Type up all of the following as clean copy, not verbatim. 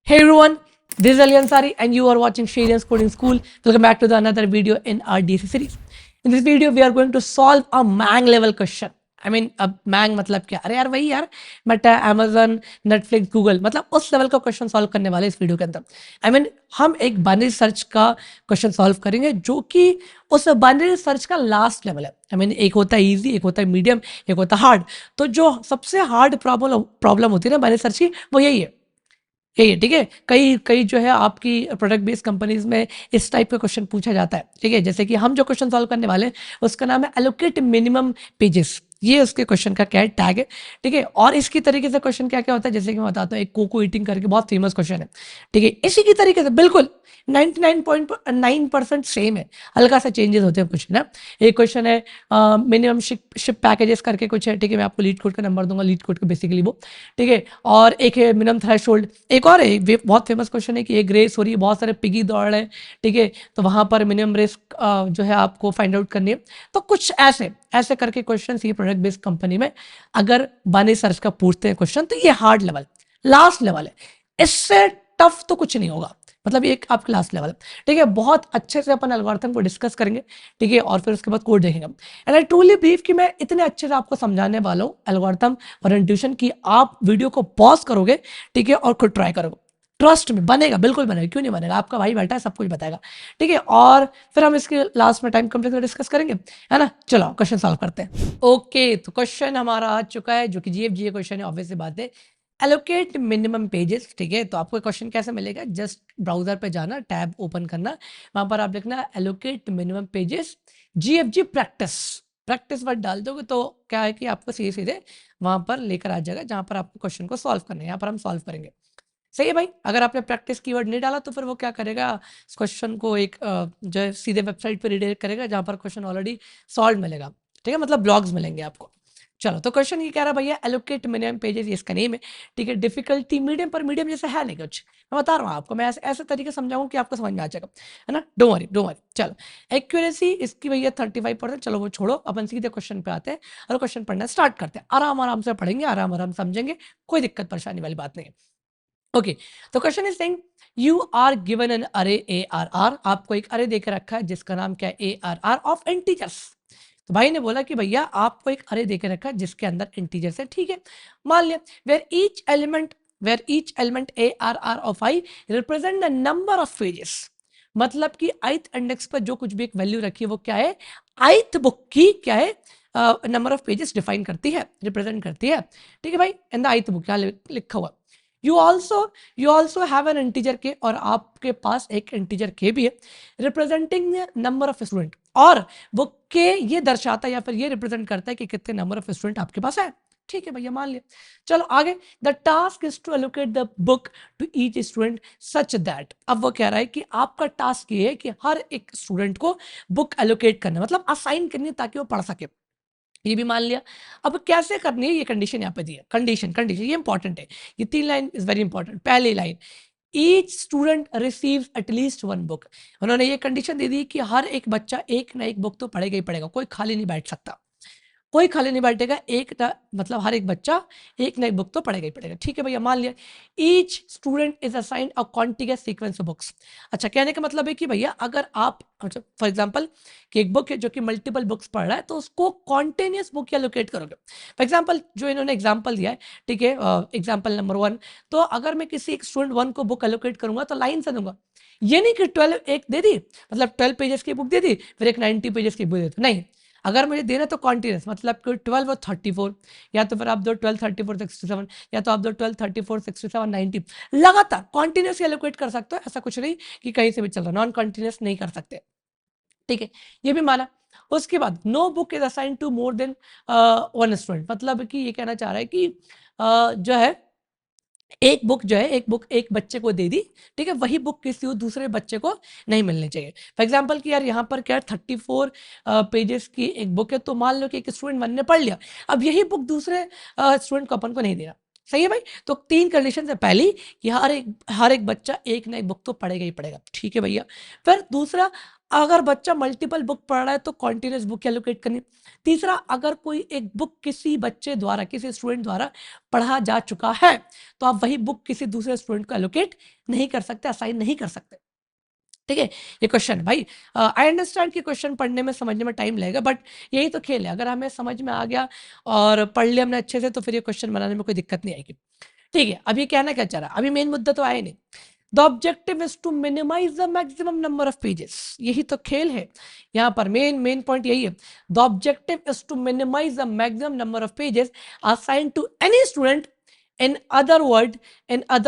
Hey everyone, this is Ali Ansari and you are watching Shadian's Coding School. Welcome back to the another video in our DC series. In this video, we are going to solve a Mang level question. I mean, अब Mang मतलब क्या? अरे यार वही यार Meta, Amazon, Netflix, Google मतलब उस level का क्वेश्चन सॉल्व करने वाले इस वीडियो के अंदर. I mean, हम एक बाइनरी सर्च का क्वेश्चन सॉल्व करेंगे जो कि उस बाइनरी सर्च का लास्ट लेवल है. I mean, एक होता है इजी, एक होता है मीडियम, एक होता है हार्ड. तो जो सबसे हार्ड प्रॉब्लम होती है ना बाइनरी सर्च की, वो यही है. यही है, ठीक है. कई कई जो है आपकी प्रोडक्ट बेस्ड कंपनीज में इस टाइप का क्वेश्चन पूछा जाता है, ठीक है. जैसे कि हम जो क्वेश्चन सॉल्व करने वाले हैं उसका नाम है एलोकेट मिनिमम पेजेस. ये उसके क्वेश्चन का क्या है, टैग है, ठीक है. और इसकी तरीके से क्वेश्चन क्या क्या होता है, जैसे कि मैं बताता हूँ. एक कोको ईटिंग करके बहुत फेमस क्वेश्चन है, ठीक है. इसी की तरीके से बिल्कुल 99.9% सेम है, हल्का सा चेंजेस होते हैं कुछ ना. एक क्वेश्चन है मिनिमम शिप पैकेजेस करके कुछ है, ठीक है. मैं आपको लीड कोड का नंबर दूंगा, लीड कोड का बेसिकली वो, ठीक है. और एक है मिनिमम थ्रेशोल्ड. एक और है बहुत फेमस क्वेश्चन है कि एक रेस हो रही है, बहुत सारे पिगी दौड़ रहे हैं, ठीक है. तो वहां पर मिनिमम रिस्क जो है आपको फाइंड आउट करनी है. तो कुछ ऐसे ऐसे करके क्वेश्चन ये प्रोडक्ट बेस्ड कंपनी में अगर बाइनरी सर्च का पूछते हैं क्वेश्चन, तो ये हार्ड लेवल लास्ट लेवल है. इससे टफ तो कुछ नहीं होगा, मतलब ये एक आपका लास्ट लेवल है, ठीक है. बहुत अच्छे से अपन एल्गोरिथम को डिस्कस करेंगे, ठीक है. और फिर उसके बाद कोड देखेंगे. एंड आई ट्रूली बिलीव कि मैं इतने अच्छे से आपको समझाने वाला हूँ एल्गोरिथम और इंट्यूशन की आप वीडियो को पॉज करोगे, ठीक है, और खुद ट्राई करोगे. ट्रस्ट में बनेगा, बिल्कुल बनेगा, क्यों नहीं बनेगा. आपका भाई बैठा है, सब कुछ बताएगा, ठीक है. और फिर हम इसके लास्ट में टाइम कंप्लीट डिस्कस करेंगे, है ना. चलो क्वेश्चन सॉल्व करते हैं. ओके, तो क्वेश्चन हमारा आ चुका है जो कि जीएफजीए क्वेश्चन है. ऑब्वियस सी बात है, एलोकेट मिनिमम पेजेस, ठीक है. तो आपको क्वेश्चन कैसे मिलेगा, जस्ट ब्राउजर पे जाना, टैब ओपन करना, वहां पर आप लिखना allocate minimum pages GFG practice. Practice word डाल दोगे तो क्या है कि आपको सीधे सीधे वहां पर लेकर आ जाएगा जहां पर आपको क्वेश्चन को सॉल्व करना है. यहाँ पर हम सॉल्व करेंगे. सही है भाई. अगर आपने प्रैक्टिस कीवर्ड नहीं डाला तो फिर वो क्या करेगा, इस क्वेश्चन को एक जो है सीधे वेबसाइट पर रिडायरेक्ट करेगा जहां पर क्वेश्चन ऑलरेडी सॉल्व मिलेगा, ठीक है. मतलब ब्लॉग्स मिलेंगे आपको. चलो, तो क्वेश्चन ये कह रहा है भैया एलोकेट मिनिमम पेजेस, ये इसका नेम है, ठीक है. डिफिकल्टी मीडियम, पर मीडियम जैसे है नहीं कुछ. मैं बता रहा हूँ आपको, मैं ऐसे ऐसे तरीके समझाऊँ कि आपको समझ में आ जाएगा, है ना. Don't worry don't worry. चलो, एक्यूरेसी इसकी भैया 35%. चलो वो छोड़ो, अपन सीधे क्वेश्चन पे आते हैं और क्वेश्चन पढ़ना स्टार्ट करते हैं. आराम आराम से पढ़ेंगे, आराम आराम समझेंगे, कोई दिक्कत परेशानी वाली बात नहीं है. ओके, तो question is saying you are given an array A R are. आपको एक अरे देकर रखा है जिसका नाम क्या है, A R R of integers. तो भाई ने बोला कि भैया आपको एक अरे देकर रखा है जिसके अंदर इंटीजर्स है, ठीक है. मान लिया where each element A R R of I represent the number of pages. मतलब कि ith इंडेक्स पर जो कुछ भी एक वैल्यू रखी है वो क्या है, ith बुक की क्या है, नंबर ऑफ पेजेस डिफाइन करती है, रिप्रेजेंट करती है, ठीक है भाई. इन द ith बुक यहाँ लिखा हुआ. You also have an integer के, और आपके पास एक इंटीजर के भी है, रिप्रेजेंटिंग नंबर ऑफ स्टूडेंट. और वो के ये दर्शाता है या फिर ये रिप्रेजेंट करता है कि कितने नंबर ऑफ स्टूडेंट आपके पास है, ठीक है भैया, मान लिया. चलो आगे, the task is to allocate the book to each student such that. अब वो कह रहा है कि आपका टास्क ये है कि हर एक स्टूडेंट को बुक एलोकेट करना, मतलब असाइन करनी है ताकि वो पढ़ सके. ये भी मान लिया. अब कैसे करनी है, ये कंडीशन यहाँ पे दी है. कंडीशन कंडीशन ये इंपॉर्टेंट है. ये 3 लाइन इज वेरी इंपॉर्टेंट. पहली line, each student receives at least 1 book. उन्होंने ये कंडीशन दे दी कि हर एक बच्चा एक ना एक बुक तो पढ़ेगा ही पढ़ेगा, कोई खाली नहीं बैठ सकता, कोई खाली नहीं बैठेगा. एक ना मतलब हर एक बच्चा एक ना एक बुक तो पढ़ेगा ही पढ़ेगा, ठीक है भैया, मान लिया. Each student is assigned a contiguous sequence of books. अच्छा, कहने का मतलब है कि भैया अगर आप, अच्छा फॉर एग्जांपल कि एक बुक है जो कि मल्टीपल बुक्स पढ़ रहा है, तो उसको कॉन्टिन्यूअस बुक एलोकेट करोगे. फॉर एग्जांपल जो इन्होंने एग्जांपल दिया है, ठीक है, एग्जांपल नंबर 1. तो अगर मैं किसी एक स्टूडेंट 1 को बुक एलोकेट करूंगा तो लाइन से दूंगा. ये नहीं कि 12 एक दे दी, मतलब 12 पेजेस की बुक दे दी, फिर एक 90 पेजेस की बुक दे दी, नहीं. अगर मुझे देना तो कॉन्टिन्यूस, मतलब कि 12 और 34, या तो फिर आप दो 12 34 67, या तो आप दो 12 34 67 90, लगातार कॉन्टिन्यूस एलोकेट कर सकते हो. ऐसा कुछ नहीं कि कहीं से भी चल रहा, नॉन कॉन्टिन्यूस नहीं कर सकते, ठीक है. ये भी माना. उसके बाद no book is assign to more than 1 student. मतलब कि ये कहना चाह रहा है कि जो है एक बुक जो है, एक बुक एक बच्चे को दे दी, ठीक है, वही बुक किसी दूसरे बच्चे को नहीं मिलनी चाहिए. फॉर एग्जांपल कि यार यहाँ पर क्या 34 पेजेस की एक बुक है, तो मान लो कि एक स्टूडेंट 1 ने पढ़ लिया, अब यही बुक दूसरे स्टूडेंट को अपन को नहीं देना. सही है भाई. तो 3 कंडीशन है. पहली कि हर एक बच्चा एक ना एक बुक तो पढ़ेगा ही पढ़ेगा, ठीक है भैया. फिर दूसरा, अगर बच्चा मल्टीपल बुक पढ़ रहा है तो कॉन्टिन्यूस बुक एलोकेट करनी। तीसरा, अगर कोई एक बुक किसी बच्चे द्वारा, किसी स्टूडेंट द्वारा पढ़ा जा चुका है तो आप वही बुक किसी दूसरे स्टूडेंट को एलोकेट नहीं कर सकते, असाइन नहीं कर सकते। ठीक है, ये क्वेश्चन भाई, आई अंडरस्टैंड कि क्वेश्चन पढ़ने में समझने में टाइम लगेगा, बट यही तो खेल है। अगर हमें समझ में आ गया और पढ़ लिया हमने अच्छे से तो फिर ये क्वेश्चन बनाने में कोई दिक्कत नहीं आएगी। ठीक है, अभी कहना क्या चाह रहा है, अभी मेन मुद्दा तो आया नहीं। The objective is to minimize the maximum number of pages, यही तो खेल है यहाँ पर, मेन पॉइंट यही है। The objective is to minimize the maximum number of pages assigned to any student. In other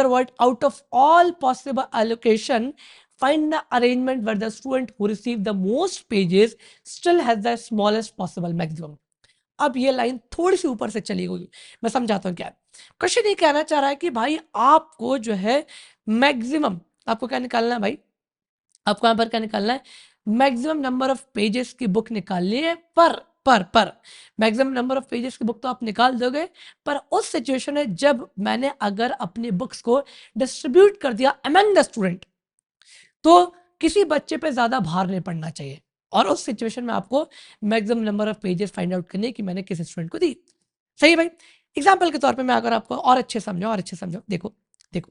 word, out of all possible allocation, find the arrangement where the student who received the most pages still has the smallest possible maximum. अब ये line थोड़ी सी ऊपर से चली गई, मैं समझाता हूँ क्या है। क्वेश्चन ये कहना चाह रहा है कि भाई आपको जो है मैक्सिमम, आपको क्या निकालना है भाई, आपको यहाँ पर क्या निकालना है, मैक्सिमम नंबर ऑफ पेजेस की बुक निकालनी है। पर मैक्सिमम नंबर ऑफ पेजेस की बुक तो आप निकाल दोगे, पर उस सिचुएशन में जब मैंने अगर अपनी बुक्स को डिस्ट्रीब्यूट कर दिया अमंग द स्टूडेंट, तो किसी बच्चे पे ज्यादा भार नहीं पड़ना चाहिए। और उस सिचुएशन में आपको maximum number of pages find out करने की मैंने किस स्टूडेंट को दी। सही है भाई। एग्जाम्पल के तौर पे मैं अगर आपको और अच्छे समझाऊं, देखो देखो,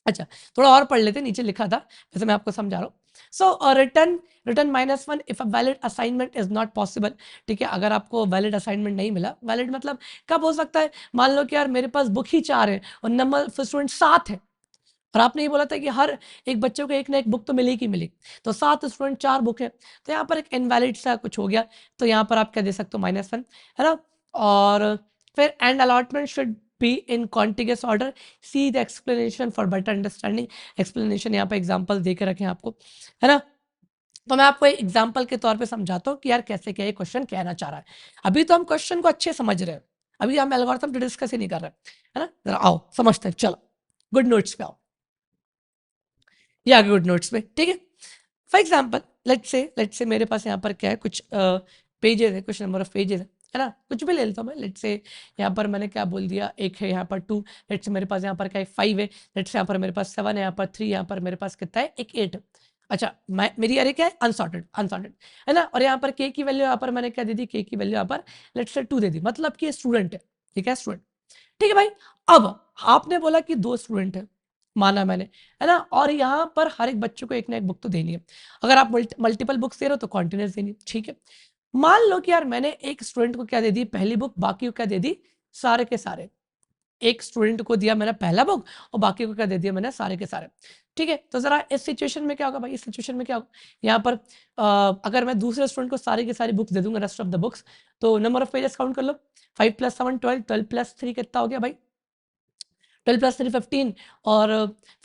अच्छा थोड़ा और पढ़ लेते, नीचे लिखा था वैसे मैं आपको समझा रहा हूँ। So return -1 if a valid assignment is not possible. ठीक है, अगर आपको वैलिड असाइनमेंट नहीं मिला, वैलिड मतलब कब हो सकता है, मान लो कि यार मेरे पास बुक ही 4 है और नंबर ऑफ स्टूडेंट 7 है, और आपने ये बोला था कि हर एक बच्चों को एक ना एक बुक तो मिलेगी मिलेगी, तो 7 स्टूडेंट 4 बुक है, तो यहाँ पर एक इनवैलिड सा कुछ हो गया, तो यहाँ पर आप क्या दे सकते हो, -1, है ना। और फिर and allotment should be in contiguous order, see the explanation for better understanding. Explanation यहाँ पे एग्जाम्पल दे के रखे हैं आपको, है ना। तो मैं आपको एग्जाम्पल के तौर पे समझाता हूँ कि यार कैसे क्या ये क्वेश्चन कहना चाह रहा है। अभी तो हम क्वेश्चन को अच्छे समझ रहे हैं, अभी हम एल्गोरिथम डिस्कस ही नहीं कर रहे, है ना। जरा आओ समझते हैं, चलो गुड नोट्स पे आओ, या गुड नोट्स में, ठीक है। फॉर एग्जाम्पल लेट्स से मेरे पास यहाँ पर क्या है, कुछ पेजेस है, कुछ नंबर ऑफ पेजेस है ना, कुछ भी ले लेता हूँ मैं। लेट्स से यहाँ पर मैंने क्या बोल दिया, एक है यहाँ पर 2, लेट्स से मेरे पास यहाँ पर क्या है 5 है, लेट्स से यहाँ पर मेरे पास 7 है, यहाँ पर 3, यहाँ पर मेरे पास कितना है, एक 8 है। अच्छा मेरी अरे क्या है, अनसॉर्टेड है ना। और यहाँ पर के की वैल्यू यहाँ पर मैंने क्या दे दी, के की वैल्यू यहाँ पर लेट्स से 2 दे दी, मतलब कि स्टूडेंट है, ठीक है स्टूडेंट। ठीक है भाई, अब आपने बोला कि 2 स्टूडेंट है, माना मैंने, है ना। और यहाँ पर हर एक बच्चे को एक ना एक बुक तो देनी है, अगर आप मल्टीपल बुक्स दे रहे हो तो कॉन्टिन्यूस देनी, ठीक है। मान लो कि यार मैंने एक स्टूडेंट को क्या दे दी, पहली बुक, बाकी को क्या दे दी, सारे के सारे। एक स्टूडेंट को दिया मैंने पहला बुक और बाकी को क्या दे दिया मैंने, सारे के सारे। ठीक है, तो जरा इस सिचुएशन में क्या होगा भाई, इस सिचुएशन में क्या होगा, यहाँ पर अगर मैं दूसरे स्टूडेंट को सारी की सारी बुक्स दे दूंगा, रेस्ट ऑफ द बुक्स, तो नंबर ऑफ पेजेस काउंट कर लो, 5 + 7 12, 12 + 3 कितना हो गया भाई, 12 + 3 15, और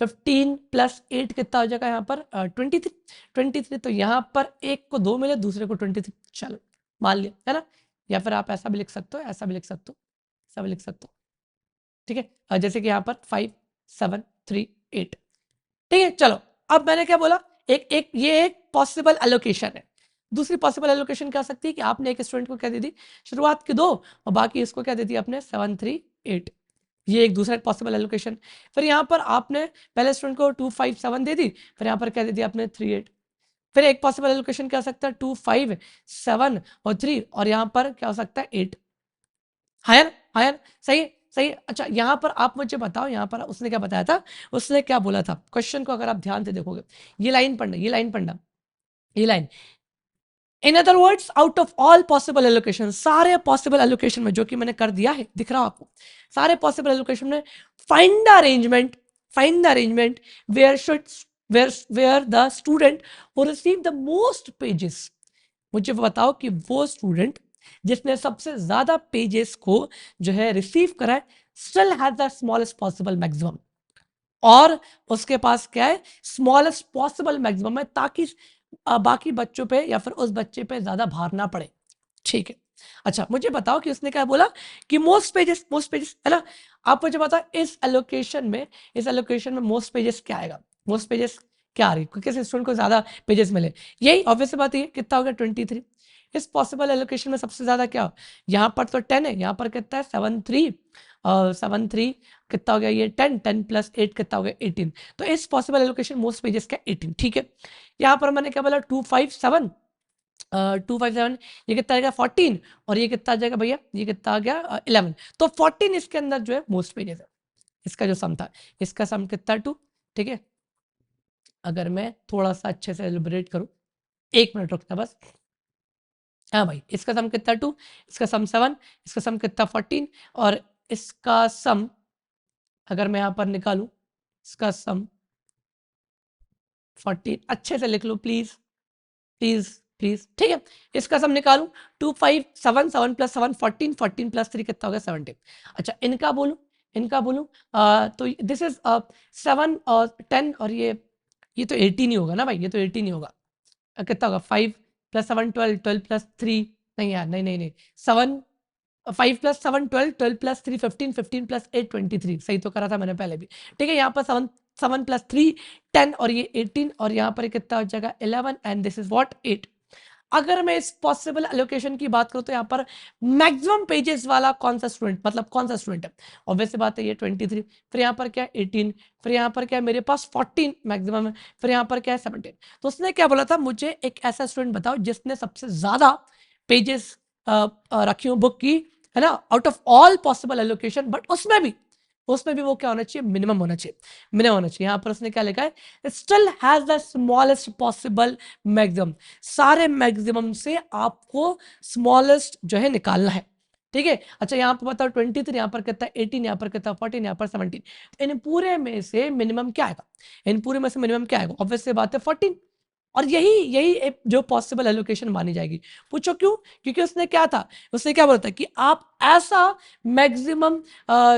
15 + 8 कितना हो जाएगा यहाँ पर 23। तो यहाँ पर एक को 2 मिले, दूसरे को 23, चलो मान लिया, है ना। या फिर आप ऐसा भी लिख सकते हो, ऐसा भी लिख सकते हो, ऐसा भी लिख सकते हो, ठीक है। जैसे कि यहाँ पर 5 7 3 8, ठीक है। चलो अब मैंने क्या बोला, ये एक पॉसिबल एलोकेशन है। दूसरी पॉसिबल एलोकेशन क्या हो सकती है कि आपने एक स्टूडेंट को क्या दे दी, शुरुआत के 2 और बाकी इसको क्या दे दिया आपने 7 3 8, ये एक दूसरा पॉसिबल एलोकेशन। फिर यहाँ पर आपने पहले स्टूडेंट को 2 5 7 दे दी, फिर यहाँ पर क्या दे दिया आपने 3 8। फिर एक पॉसिबल एलोकेशन क्या हो सकता है, 2 5 7 और 3, और यहाँ पर क्या हो सकता है 8। हायर हायर, सही है, सही है। अच्छा यहाँ पर आप मुझे बताओ, यहाँ पर उसने क्या बताया था, उसने क्या बोला था, क्वेश्चन को अगर आप ध्यान से देखोगे, ये लाइन पढ़ना, ये लाइन पढ़ना, ये line, in other words out of all possible allocation, सारे पॉसिबल एलोकेशन में, जो कि मैंने कर दिया है, दिख रहा है आपको, सारे पॉसिबल एलोकेशन में find the arrangement where should where the student who receive the most pages. मुझे बताओ कि वो स्टूडेंट जिसने सबसे ज्यादा पेजेस को जो है रिसीव करा है, still has the smallest possible maximum, और उसके पास क्या है, स्मॉलेस्ट पॉसिबल मैक्सिमम है, ताकि बाकी बच्चों पे या फिर उस बच्चे पे ज्यादा भार ना पड़े, ठीक है। अच्छा मुझे बताओ कि उसने क्या बोला कि मोस्ट पेजेस है ना। आप मुझे बताओ इस एलोकेशन में मोस्ट पेजेस क्या आएगा, मोस्ट पेजेस क्या आ रही है, किस स्टूडेंट को ज्यादा पेजेस मिले, यही ऑब्वियस बात है, कितना होगा 23। इस पॉसिबल एलोकेशन में सबसे ज्यादा क्या, यहाँ पर तो 10 है, यहाँ पर कितना है 7 3, 7 3 कितना हो गया ये 10, 10 प्लस 8 कितना हो गया 18। तो इस पॉसिबल एलोकेशन मोस्ट पेजेस का 18, ठीक है। यहाँ पर मैंने क्या बोला 257, 257 ये कितना आ गया 14, और ये कितना आ जाएगा भैया, ये कितना आ गया 11। तो 14 इसके अंदर जो है मोस्ट पेजेस है। इसका जो सम था, इसका सम कितना 2, ठीक है। अगर मैं थोड़ा सा अच्छे से एलिब्रेट करूं, 1 मिनट रुकना बस। हाँ भाई, इसका सम कितना 2, इसका सम 7, इसका सम कितना 14, और इसका सम अगर मैं यहाँ पर निकालूं, इसका सम 14, अच्छे से लिख लो प्लीज प्लीज प्लीज, ठीक है। इसका सम निकालूं 2 5 7, 7 प्लस 7 14, 14 प्लस 3 कितना हो गया 17। अच्छा इनका बोलूं, इनका बोलूं तो दिस इज 7 और 10, और ये तो 18 ही होगा ना भाई, ये तो 18 ही होगा। कितना होगा 5 प्लस 7 12, 12 प्लस 3, नहीं यार नहीं नहीं नहीं, 7 5 प्लस 7 12, 12 प्लस 3 15, 15 प्लस 8 23, सही तो करा था मैंने पहले भी, ठीक है। यहाँ पर 7 7 प्लस 3 10, और ये 18, और यहाँ पर कितना हो जाएगा 11, एंड दिस इज व्हाट 8। अगर मैं इस पॉसिबल एलोकेशन की बात करूं तो यहाँ पर मैक्सिमम पेजेस वाला कौन सा स्टूडेंट, मतलब कौन सा स्टूडेंट है, ऑब्वियस सी बात है ये 23, फिर यहाँ पर क्या है 18, फिर यहाँ पर क्या है मेरे पास 14 मैक्सिमम है, फिर यहाँ पर क्या है 17। तो उसने क्या बोला था, मुझे एक ऐसा स्टूडेंट बताओ जिसने सबसे ज्यादा पेजेस रखी हो बुक की, है ना, out of all possible allocation, but उसमें भी वो क्या होना चाहिए, मिनिमम होना चाहिए, मिनिमम होना चाहिए। यहाँ पर उसने क्या लिखा है, still has the smallest possible maximum, सारे मैक्सिमम से आपको स्मॉलेस्ट जो है निकालना है, ठीक है। अच्छा यहाँ पर बताओ 23, यहाँ पर कितना 18, यहाँ पर कितना 14, यहाँ पर 17, इन पूरे में से मिनिमम क्या आएगा, इन पूरे में से मिनिमम क्या आएगा, ऑब्वियस सी बात है 14, और यही यही एक जो पॉसिबल एलोकेशन मानी जाएगी। पूछो क्यों, क्योंकि उसने क्या था, उसने क्या बोला था कि आप ऐसा मैक्सिमम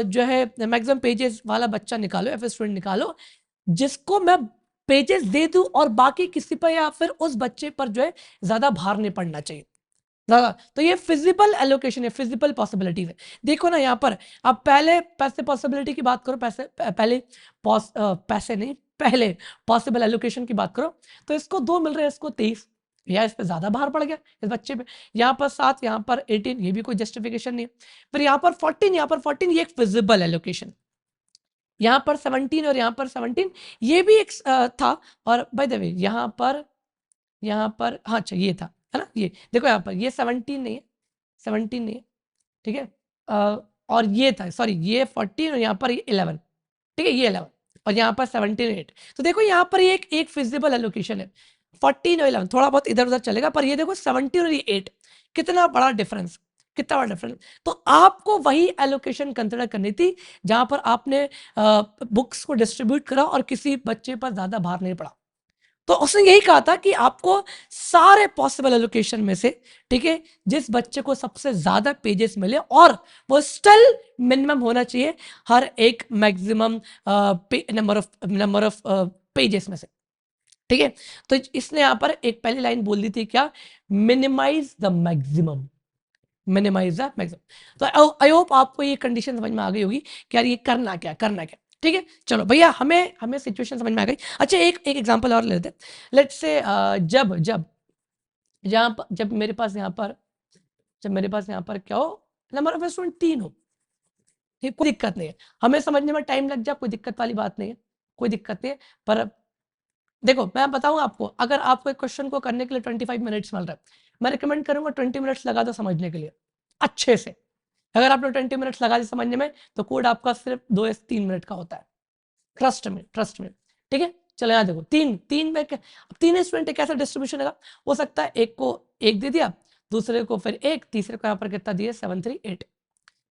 जो है मैक्सिमम पेजेस वाला बच्चा निकालो या फिर स्टूडेंट निकालो जिसको मैं पेजेस दे दूं और बाकी किसी पर या फिर उस बच्चे पर जो है ज्यादा भार नहीं पड़ना चाहिए ज्यादा। तो ये फिजिबल एलोकेशन है, फिजिबल पॉसिबिलिटीज है। देखो ना यहाँ पर आप पहले पैसे पॉसिबिलिटी की बात करो, पहले पैसे नहीं, पहले पॉसिबल एलोकेशन की बात करो, तो इसको 2 मिल रहे हैं, इसको 23, या इस पे ज्यादा भार पड़ गया इस बच्चे पे। यहाँ पर 7, यहाँ पर 18, ये भी कोई जस्टिफिकेशन नहीं है। फिर यहाँ पर 14, यहाँ पर 14, ये एक फिजिबल एलोकेशन। यहाँ पर 17 और यहाँ पर 17, ये भी एक था। और बाय द वे यहाँ पर हाँ अच्छा ये था, है ना, ये देखो यहाँ पर ये 17 नहीं है, 17 नहीं है, ठीक है। और ये था, सॉरी ये 14, और यहाँ पर ये 11, ठीक है, ये 11, और यहाँ पर 17 8। तो देखो यहाँ पर ये एक फिजिबल एलोकेशन है, 14 और 11 थोड़ा बहुत इधर उधर चलेगा, पर ये देखो 17 और ये 8, कितना बड़ा डिफरेंस, कितना बड़ा डिफरेंस। तो आपको वही एलोकेशन कंसिडर करनी थी जहां पर आपने बुक्स को डिस्ट्रीब्यूट करा और किसी बच्चे पर ज्यादा भार नहीं पड़ा। तो उसने यही कहा था कि आपको सारे पॉसिबल एलोकेशन में से, ठीक है, जिस बच्चे को सबसे ज्यादा पेजेस मिले और वो स्टिल मिनिमम होना चाहिए हर एक मैक्सिमम नंबर ऑफ पेजेस में से, ठीक है। तो इसने यहां पर एक पहली लाइन बोल दी थी क्या, minimize the maximum, minimize the maximum. तो आई होप आपको ये कंडीशन समझ में आ गई होगी कि यार ये करना क्या, करना क्या, ठीक है। चलो भैया हमें हमें सिचुएशन समझ में आ गई। अच्छा एक एक एग्जांपल और लेते हैं, लेट्स से जब जब जब मेरे पास यहाँ पर, जब मेरे पास यहाँ पर क्या हो, नंबर ऑफ स्टूडेंट 3 हो, ठीक, कोई दिक्कत नहीं है, हमें समझने में टाइम लग जाए, कोई दिक्कत वाली बात नहीं है, कोई दिक्कत नहीं है। पर देखो मैं बताऊं आपको, अगर आपको एक क्वेश्चन को करने के लिए 25 मिनट्स मिल रहा है, मैं रिकमेंड करूंगा 20 मिनट्स लगा दो समझने के लिए अच्छे से। अगर आपने 20 मिनट्स लगा दी समझने में, तो कोड आपका सिर्फ 2 या 3 मिनट का होता है, ट्रस्ट में, ठीक है। चलो यहाँ देखो, तीन तीन में तीन स्टूडेंट कैसा डिस्ट्रीब्यूशन है, हो सकता है एक को एक दे दिया, दूसरे को फिर एक, तीसरे को यहाँ पर कितना दिया 7 3 8,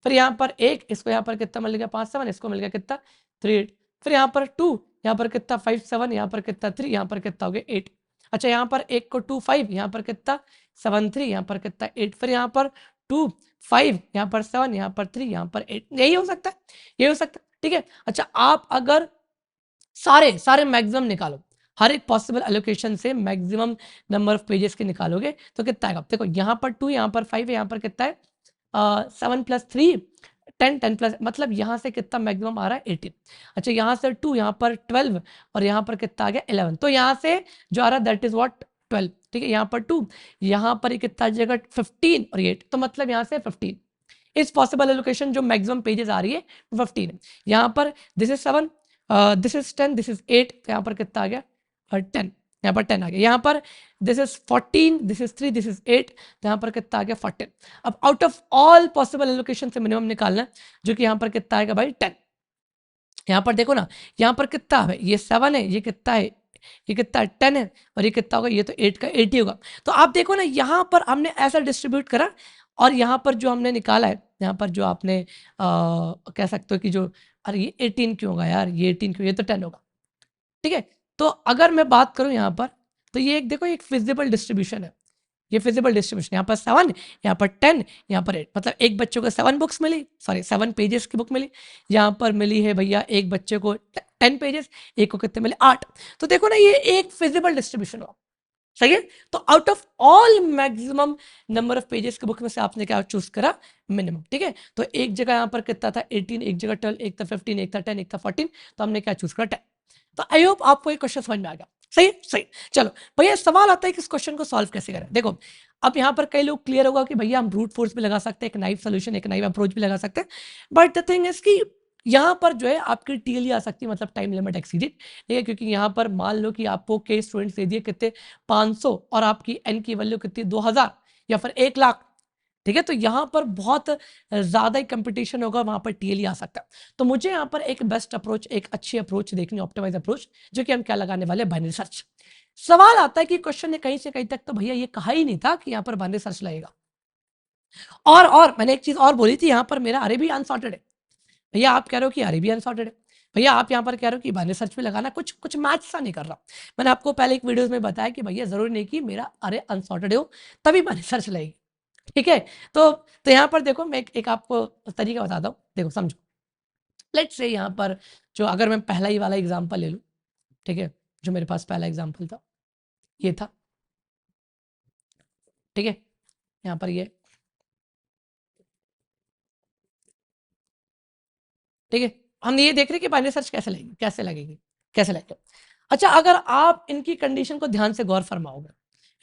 फिर यहाँ पर एक, इसको यहाँ पर कितना मिल गया 5 7, इसको मिल गया कितना 3 8, फिर यहाँ पर 2, यहाँ पर कितना 5 7, यहाँ पर कितना 3, यहाँ पर कितना हो गया 8। अच्छा यहाँ पर एक को 2 5, यहाँ पर कितना 7 3, यहाँ पर कितना 8, फिर यहाँ पर 2 5, यहाँ पर 7, यहाँ पर 3, यहाँ पर 8, यही हो सकता है, यही हो सकता है, ठीक है। अच्छा आप अगर सारे सारे मैक्सिमम निकालो, हर एक पॉसिबल एलोकेशन से मैक्सिमम नंबर ऑफ पेजेस के निकालोगे तो कितना आएगा, देखो यहाँ पर 2, यहाँ पर 5 है, यहाँ पर कितना है 7 प्लस 3 10, 10 प्लस, मतलब यहाँ से कितना मैक्सिमम आ रहा है 18। अच्छा यहाँ से 2, यहाँ पर 12, और यहाँ पर कितना आ गया 11, तो यहाँ से जो आ रहा है दैट इज व्हाट 12, ठीक है। यहाँ पर 2, यहाँ पर कितना आ जाएगा 15 और 8, तो मतलब यहाँ से 15, इस पॉसिबल एलोकेशन जो मैक्सिमम पेजेस आ रही है 15 है। यहाँ पर this is 7, this is 10, this is 8, तो यहाँ पर कितना आ गया 10, यहाँ पर 10 आ गया। यहाँ पर this is 14, this is 3, this is 8, तो यहाँ पर कितना आ गया 14। अब out of all possible allocation से मिनिमम निकालना है, जो कि यहाँ पर कितना आएगा भाई 10। यहाँ पर देखो ना, यहाँ पर कितना है, ये 7 है, ये कितना है, ये कितना है 10 है, और ये कितना होगा, ये तो 8 का 8 ही होगा। तो आप देखो ना, यहाँ पर हमने ऐसा डिस्ट्रीब्यूट करा, और यहाँ पर जो हमने निकाला है, यहाँ पर जो आपने कह सकते हो कि जो, अरे ये 18 क्यों होगा यार, ये 18 क्यों, ये तो 10 होगा, ठीक है। तो अगर मैं बात करूँ यहाँ पर, तो ये एक देखो एक फिजिबल डिस्ट्रीब्यूशन है, ये फिजिबल डिस्ट्रीब्यूशन, यहाँ पर 7, यहाँ पर 10, यहाँ पर 8, मतलब एक बच्चे को 7 बुक्स मिली, सॉरी 7 पेजेस की बुक मिली। यहाँ पर मिली है भैया एक बच्चे को 10 पेजेस, एक को कितने मिले 8। तो देखो ना, ये एक फिजिबल डिस्ट्रीब्यूशन हुआ, सही है। तो out of all maximum number of pages की बुक में से आपने क्या चूज करा, मिनिमम, ठीक है। तो एक जगह यहाँ पर कितना था 18, एक जगह 12, एक था 15, एक था 10, एक था 14, तो हमने क्या चूज करा 10। तो आई होप आपको ये क्वेश्चन समझ में आ गया, सही है, सही। चलो भैया सवाल आता है कि इस क्वेश्चन को सॉल्व कैसे करें। देखो अब यहाँ पर कई लोग क्लियर होगा कि भैया हम ब्रूट फोर्स भी लगा सकते हैं, एक नाइव सोल्यूशन, एक नाइव अप्रोच भी लगा सकते हैं, बट द थिंग इज कि यहाँ पर जो है आपकी टीएलई आ सकती है, मतलब टाइम लिमिट एक्सीडेड, ठीक है, क्योंकि यहाँ पर मान लो कि आपको के स्टूडेंट्स दे दिए कितने 500, और आपकी एन की वैल्यू कितनी 2000 या फिर 1 लाख, ठीक है। तो यहाँ पर बहुत ज़्यादा ही कंपटीशन होगा, वहाँ पर टीएलई आ सकता है। तो मुझे यहाँ पर एक बेस्ट अप्रोच, एक अच्छी अप्रोच देखनी, ऑप्टिमाइज अप्रोच, जो कि हम क्या लगाने वाले, बाइनरी सर्च। सवाल आता है कि क्वेश्चन ने कहीं से कहीं तक तो भैया ये कहा ही नहीं था कि यहाँ पर बाइनरी सर्च लगेगा। और मैंने एक चीज़ और बोली थी, यहाँ पर मेरा अरे भी अनसॉर्टेड है। भैया आप कह रहे हो कि अरे भी अनसॉर्टेड है, भैया आप यहाँ पर कह रहे हो कि बाइनरी सर्च में लगाना, कुछ मैच सा नहीं कर रहा। मैंने आपको पहले एक वीडियोस में बताया कि भैया जरूरी नहीं कि मेरा अरे अनसॉर्टेड हो तभी बाइनरी सर्च लगेगी, ठीक है। तो यहाँ पर देखो, मैं एक आपको तरीका बताता हूँ, देखो समझो। लेट्स से यहाँ पर जो, अगर मैं पहला ही वाला एग्जांपल ले लूँ, ठीक है, जो मेरे पास पहला एग्जांपल था ये था, ठीक है, यहाँ पर ये, ठीक है, हम ये देख रहे हैं कि बाइनरी सर्च कैसे लगेगी, कैसे लगेगी, कैसे लगेगी। अच्छा, अगर आप इनकी कंडीशन को ध्यान से गौर फरमाओगे,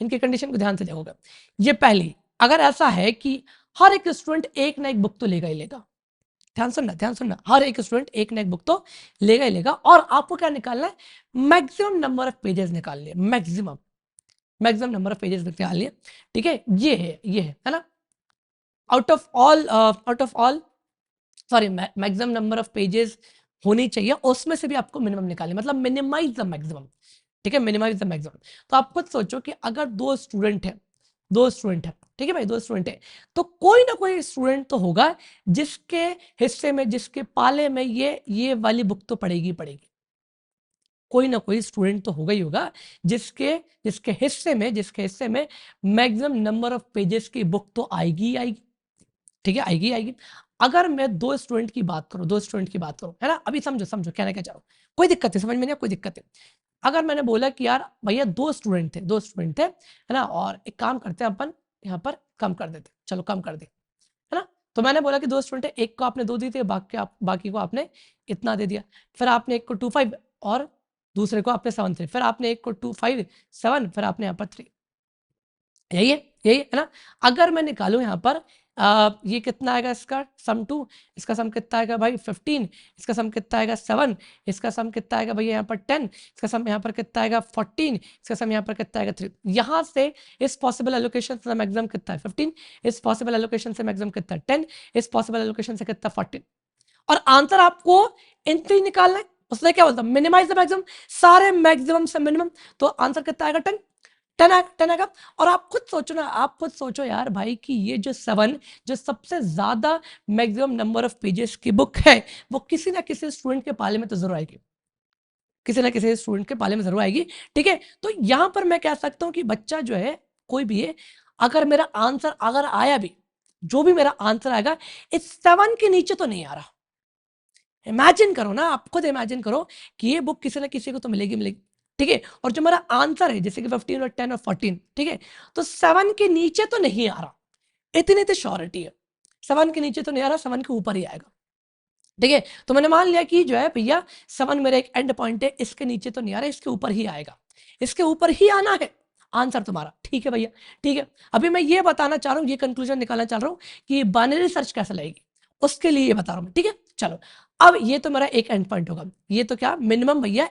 इनकी कंडीशन को ध्यान से देखोगे, ये पहली, अगर ऐसा है कि हर एक स्टूडेंट एक ना एक बुक तो लेगा ही लेगा, ध्यान सुनना, ध्यान सुनना, हर एक स्टूडेंट एक ना एक बुक तो लेगा ही लेगा, और आपको क्या निकालना है, मैक्सिमम नंबर ऑफ पेजेस निकाल लिए, मैक्सिमम नंबर ऑफ पेजेस निकाल लिए, ठीक है। ये है ना, out of all sorry, maximum number of pages होनी चाहिए, उसमें से भी आपको मिनिमम निकालनी, मतलब मिनिमाइज द मैक्सिमम, ठीक है, मिनिमाइज द मैक्सिमम। तो आप खुद सोचो कि अगर दो स्टूडेंट है, ठीक है भाई, दो स्टूडेंट है, तो कोई ना कोई स्टूडेंट तो होगा जिसके हिस्से में, जिसके पाले में ये वाली बुक तो पढ़ेगी पढ़ेगी, कोई ना कोई स्टूडेंट तो होगा ही होगा जिसके जिसके हिस्से में मैक्सिमम नंबर ऑफ पेजेस की बुक तो आएगी ही आएगी, ठीक है, आएगी आएगी। अगर मैं दो स्टूडेंट की बात करूं, है ना, अभी समझो कहना क्या चाह रहा हूं, कोई दिक्कत है, समझ में नहीं, कोई दिक्कत है। अगर मैंने बोला कि यार भैया दो स्टूडेंट थे, है ना, और एक काम करते हैं अपन, यहाँ पर कम कर देते, चलो कम कर दे, है ना। तो मैंने बोला कि दो स्टूडेंट है, एक को आपने 2 दी थी, बाकी को आपने इतना दे दिया। फिर आपने एक को 2 5 और दूसरे को आपने 7 3, फिर आपने एक को 2 5 7, फिर आपने यहाँ पर 3, यही है ना। अगर मैं निकालूं यहाँ पर ये कितना आएगा, इसका सम 2, इसका सम कितना आएगा भाई 15, इसका सम कितना आएगा 7, इसका सम कितना आएगा भैया यहाँ पर 10, इसका सम यहाँ पर कितना आएगा 14, इसका सम यहाँ पर कितना आएगा 3। यहाँ से इस पॉसिबल एलोकेशन से मैक्सिमम कितना है 15, इस पॉसिबल एलोकेशन से मैक्सिमम कितना है 10, इस पॉसिबल एलोकेशन से कितना 14, और आंसर आपको इन 3 निकालना है। उसने क्या बोलता, मिनिमाइज द मैक्सिमम, सारे मैक्सिमम से मिनिमम, तो आंसर कितना आएगा 10, 10 आएगा। और आप खुद सोचो यार भाई कि ये जो 7, जो सबसे ज्यादा मैक्सिमम नंबर ऑफ पेजेस की बुक है, वो किसी ना किसी स्टूडेंट के पाले में तो जरूर आएगी, किसी ना किसी स्टूडेंट के पाले में जरूर आएगी, ठीक है। तो यहां पर मैं कह सकता हूं कि बच्चा जो है, कोई भी है, अगर मेरा आंसर अगर आया भी, जो भी मेरा आंसर आएगा, इस 7 के नीचे तो नहीं आ रहा। इमेजिन करो ना, आप खुद इमेजिन करो कि ये बुक किसी ना किसी को तो मिलेगी, ठीक है। और जो मेरा आंसर है, जैसे कि 15 और 10 और 14, ठीक है, तो 7 के नीचे तो नहीं आ रहा, इतनी तो श्योरिटी है, 7 के नीचे तो नहीं आ रहा, 7 के ऊपर ही आएगा, ठीक है। तो मैंने मान लिया कि जो है भैया 7 मेरा एक एंड पॉइंट है, इसके नीचे तो नहीं आ रहा, इसके ऊपर ही आएगा, इसके ऊपर ही आना है। आंसर तुम्हारा। ठीक है भैया, ठीक है। अभी मैं ये बताना चाह रहा हूँ, ये कंक्लूजन निकालना चाह रहा हूँ कि बाइनरी सर्च कैसे लगेगी, उसके लिए ये बता रहा हूँ। ठीक है, चलो अब ये तो मेरा एक एंड पॉइंट होगा। ये तो क्या मिनिमम भैया,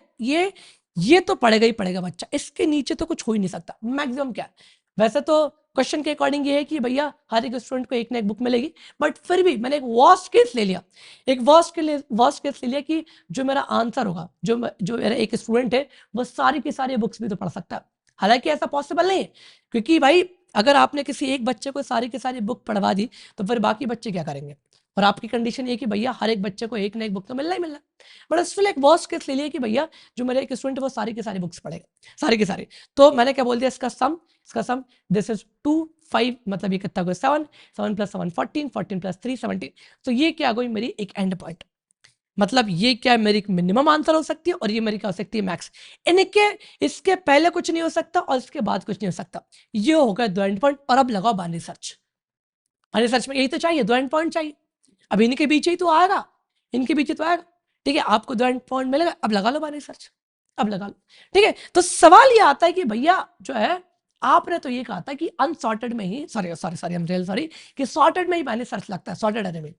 ये तो पढ़ेगा ही पढ़ेगा बच्चा, इसके नीचे तो कुछ हो ही नहीं सकता। मैक्सिमम क्या है, वैसे तो क्वेश्चन के अकॉर्डिंग ये है कि भैया हर एक स्टूडेंट को एक ना एक बुक मिलेगी, बट फिर भी मैंने एक वर्स्ट केस ले लिया, एक वर्स्ट केस ले लिया कि जो मेरा आंसर होगा, जो मेरा एक स्टूडेंट है वो सारी की सारी बुक्स भी तो पढ़ सकता है। हालांकि ऐसा पॉसिबल नहीं है, क्योंकि भाई अगर आपने किसी एक बच्चे को सारी की सारी बुक पढ़वा दी तो फिर बाकी बच्चे क्या करेंगे। और आपकी कंडीशन ये कि भैया हर एक बच्चे को एक ना एक बुक तो मिलना ही मिलना, बट स्टिल एक वर्स्ट केस ले लिया कि भैया जो मेरा एक स्टूडेंट है वो सारी की सारी बुक्स पढ़ेगा, सारी की सारी। तो मैंने क्या बोल दिया, इसका सम दिस इज 2 5, मतलब ये कितना हो, 7 7 प्लस 7 14 14 प्लस 3 17। तो ये क्या गई मेरी एक एंड पॉइंट, मतलब ये क्या मेरी मिनिमम आंसर हो सकती है और ये मेरी क्या हो सकती है, मैक्स। इनके इसके पहले कुछ नहीं हो सकता और इसके बाद कुछ नहीं हो सकता। ये हो गया दो एंड पॉइंट। और अब लगाओ बाइनरी सर्च। बाइनरी सर्च में यही तो चाहिए, दो एंड पॉइंट चाहिए। अब इनके बीच ही तो आएगा, इनके बीच ही तो आएगा। ठीक है, आपको दो एंड पॉइंट मिलेगा, अब लगा लो बाइनरी सर्च, अब लगा लो। ठीक है, तो सवाल ये आता है कि भैया जो है आपने तो ये कहा था कि अनसॉर्टेड में ही, sorry sorry sorry I am real sorry, कि सॉर्टेड में ही बाइनरी सर्च लगता है, सॉर्टेड अरे में।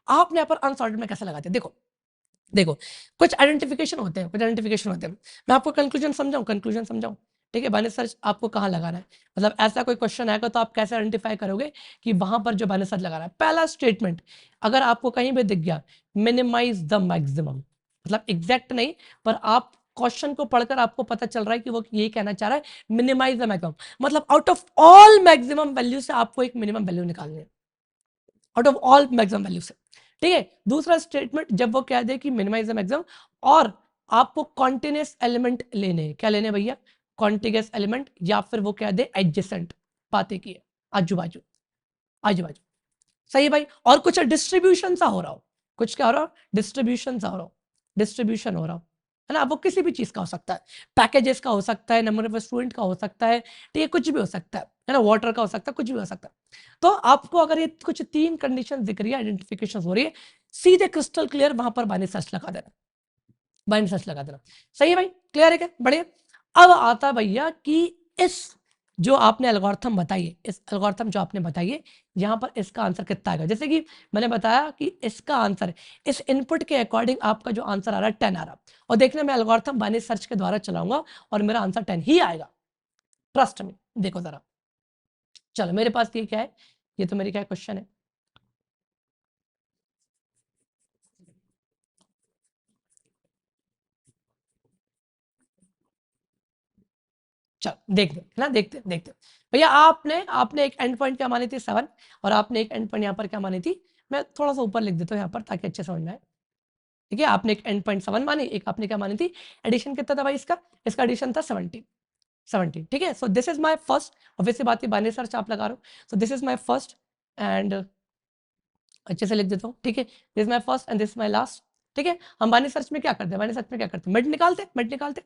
आपने यहाँ पर अनसॉर्टेड में कैसे लगाते हैं, देखो देखो कुछ आइडेंटिफिकेशन होते हैं, कुछ आइडेंटिफिकेशन होते हैं। मैं आपको कंक्लूजन समझाऊं। ठीक है, बाइनरी सर्च आपको कहाँ लगाना है, मतलब ऐसा कोई क्वेश्चन आएगा तो आप कैसे आइडेंटिफाई करोगे कि वहां पर जो बाइनरी सर्च लगाना है। पहला स्टेटमेंट अगर आपको कहीं भी दिख गया, मिनिमाइज द मैक्सिमम, मतलब एग्जैक्ट नहीं, पर आप क्वेश्चन को पढ़कर आपको पता चल रहा है कि वो ये कहना चाह रहा है मिनिमाइज द मैक्सिमम, मतलब out of all maximum value से आपको एक मिनिमम वैल्यू निकालनी है, out of all maximum value से। ठीक है, दूसरा स्टेटमेंट जब वो कह दे कि मिनिमाइज द मैक्सिमम और आपको कॉन्टिन्यूस एलिमेंट लेने हैं, क्या लेने भैया, कॉन्टिग्यूस एलिमेंट, या फिर वो कह दे एडजेसेंट, बातें की है, आजू बाजू, आजू बाजू। सही है भाई, और कुछ डिस्ट्रीब्यूशन सा हो रहा हो, कुछ क्या हो रहा हो, डिस्ट्रीब्यूशन सा हो रहा हो, डिस्ट्रीब्यूशन हो रहा हो, है ना। वो किसी भी चीज का हो सकता है, पैकेजेस का हो सकता है, नंबर ऑफ स्टूडेंट का हो सकता है, ठीक है, कुछ भी हो सकता है ना, वाटर का हो सकता है, कुछ भी हो सकता है। तो आपको अगर ये कुछ तीन कंडीशन दिख रही है, आइडेंटिफिकेशन हो रही है, सीधे क्रिस्टल क्लियर वहां पर बाइनरी सर्च लगा देना, बाइनरी सर्च लगा देना। सही है भाई, क्लियर है क्या, बढ़िया। अब आता भैया कि इस जो आपने एल्गोरिथम बताई है, इस एल्गोरिथम जो आपने बताई है, यहाँ पर इसका आंसर कितना आएगा। जैसे कि मैंने बताया कि इसका आंसर इस इनपुट के अकॉर्डिंग आपका जो आंसर आ रहा है 10 आ रहा, और देखना मैं एल्गोरिथम बाइनरी सर्च के द्वारा चलाऊंगा और मेरा आंसर 10 ही आएगा, ट्रस्ट में। देखो जरा, चलो मेरे पास ये क्या है, ये तो मेरी क्या क्वेश्चन है। चलो देखते हैं, है ना, देखते देखते भैया। आपने आपने एक एंड पॉइंट क्या मानी थी, 7, और आपने एक एंड पॉइंट यहाँ पर क्या मानी थी, मैं थोड़ा सा ऊपर लिख देता हूँ यहाँ पर ताकि अच्छे समझ में आए। ठीक है, आपने एक एंड पॉइंट 7 मानी, एक आपने क्या मानी थी, एडिशन कितना था भाई इसका, इसका एडिशन था 17। ठीक है, so this is my first, obviously बात है बाइनरी सर्च आप लगा रहे हो, so this is my first and, अच्छे से लिख देता हूँ। ठीक है, this is my first and this is my last. ठीक है, हम बाइनरी सर्च में क्या करते हैं, बाइनरी सर्च में क्या करते हैं, मिड निकालते।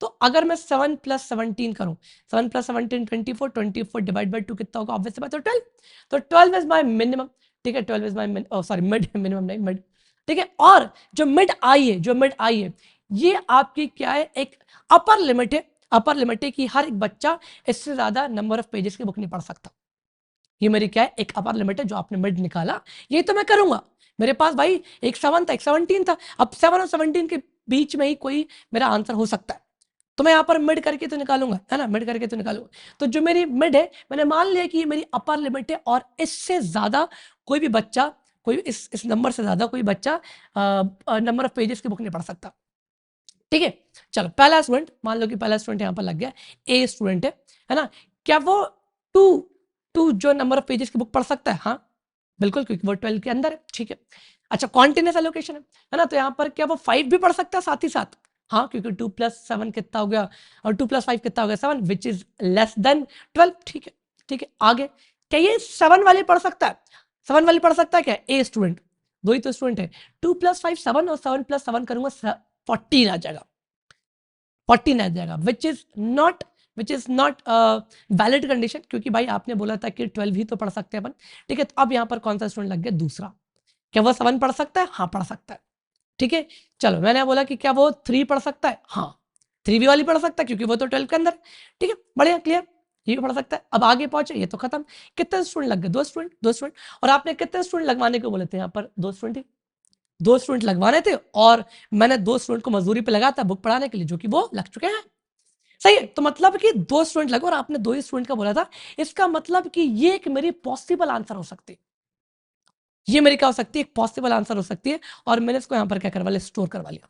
तो अगर मैं 7 प्लस 17 करूँ, 7 प्लस 17 24, 24 डिवाइड बाई 2 कितना होगा, ऑब्वियसली बात है 12। तो 12 इज माय मिनिमम। ठीक है, 12 is my, sorry mid, minimum नहीं मिड। ठीक है, और जो मिड आई है, जो मिड आई है, ये आपकी क्या है, एक अपर लिमिट है, अपर लिमिट है कि हर एक बच्चा इससे ज्यादा नंबर ऑफ पेजेस की बुक नहीं पढ़ सकता। ये मेरी क्या है, एक अपर लिमिट है जो आपने मिड निकाला, ये तो मैं करूंगा। मेरे पास भाई एक 7 था, एक 17 था, अब 7 और 17 के बीच में ही कोई मेरा आंसर हो सकता है, तो मैं यहाँ पर मिड करके तो निकालूंगा, है ना, मिड करके तो निकालूंगा। तो जो मेरी मिड है, मैंने मान लिया कि ये मेरी अपर लिमिट है और इससे ज्यादा कोई भी बच्चा, कोई इस नंबर से ज्यादा कोई बच्चा नंबर ऑफ पेजेस की बुक नहीं पढ़ सकता। ठीक है, चलो पहला स्टूडेंट, मान लो कि पहला स्टूडेंट यहाँ पर लग गया, ए स्टूडेंट है ना, क्या वो टू टू जो नंबर ऑफ पेजेस की बुक पढ़ सकता है, हाँ बिल्कुल, क्योंकि वो 12 के अंदर है। ठीक है, अच्छा कॉन्टिन्यूस एलोकेशन है ना, तो यहाँ पर क्या वो 5 भी पढ़ सकता है साथ ही साथ, हाँ, क्योंकि 2 प्लस 7 कितना हो गया, और 2 प्लस 5 कितना हो गया, 7, विच इज लेस देन 12। ठीक है, ठीक है, आगे क्या ये 7 वाले पढ़ सकता है, 7 वाले पढ़ सकता है क्या, ए स्टूडेंट, दो ही तो स्टूडेंट है, 2 प्लस 5 7 और 7 प्लस 7 करूंगा 14 आ जाएगा, 14 आ जाएगा, which is not valid condition, क्योंकि भाई आपने बोला था कि 12 ही तो पढ़ सकते हैं अपन। ठीक है, तो अब यहाँ पर कौन सा स्टूडेंट लग गया, दूसरा, क्या वो 7 पढ़ सकता है, हाँ पढ़ सकता है। ठीक है, चलो मैंने बोला कि क्या वो 3 पढ़ सकता है, हाँ 3B वाली पढ़ सकता है क्योंकि वो तो 12 के अंदर, ठीक है, बढ़िया, क्लियर, ये भी पढ़ सकता है। अब आगे पहुंचे, ये तो खत्म। कितने स्टूडेंट लग गए? 2 स्टूडेंट। और आपने कितने स्टूडेंट लगवाने को बोले थे? यहाँ पर 2 स्टूडेंट ही, 2 स्टूडेंट लगवाने थे, और मैंने 2 स्टूडेंट को मजदूरी पे लगाया था बुक पढ़ाने के लिए, जो कि वो लग चुके हैं। सही है, तो मतलब कि 2 स्टूडेंट लगे और आपने 2 ही स्टूडेंट का बोला था। इसका मतलब कि ये एक मेरी पॉसिबल आंसर हो सकती है, ये मेरी क्या हो सकती है? एक पॉसिबल आंसर हो सकती है। और मैंने इसको यहाँ पर क्या करवा लिया? स्टोर करवा लिया।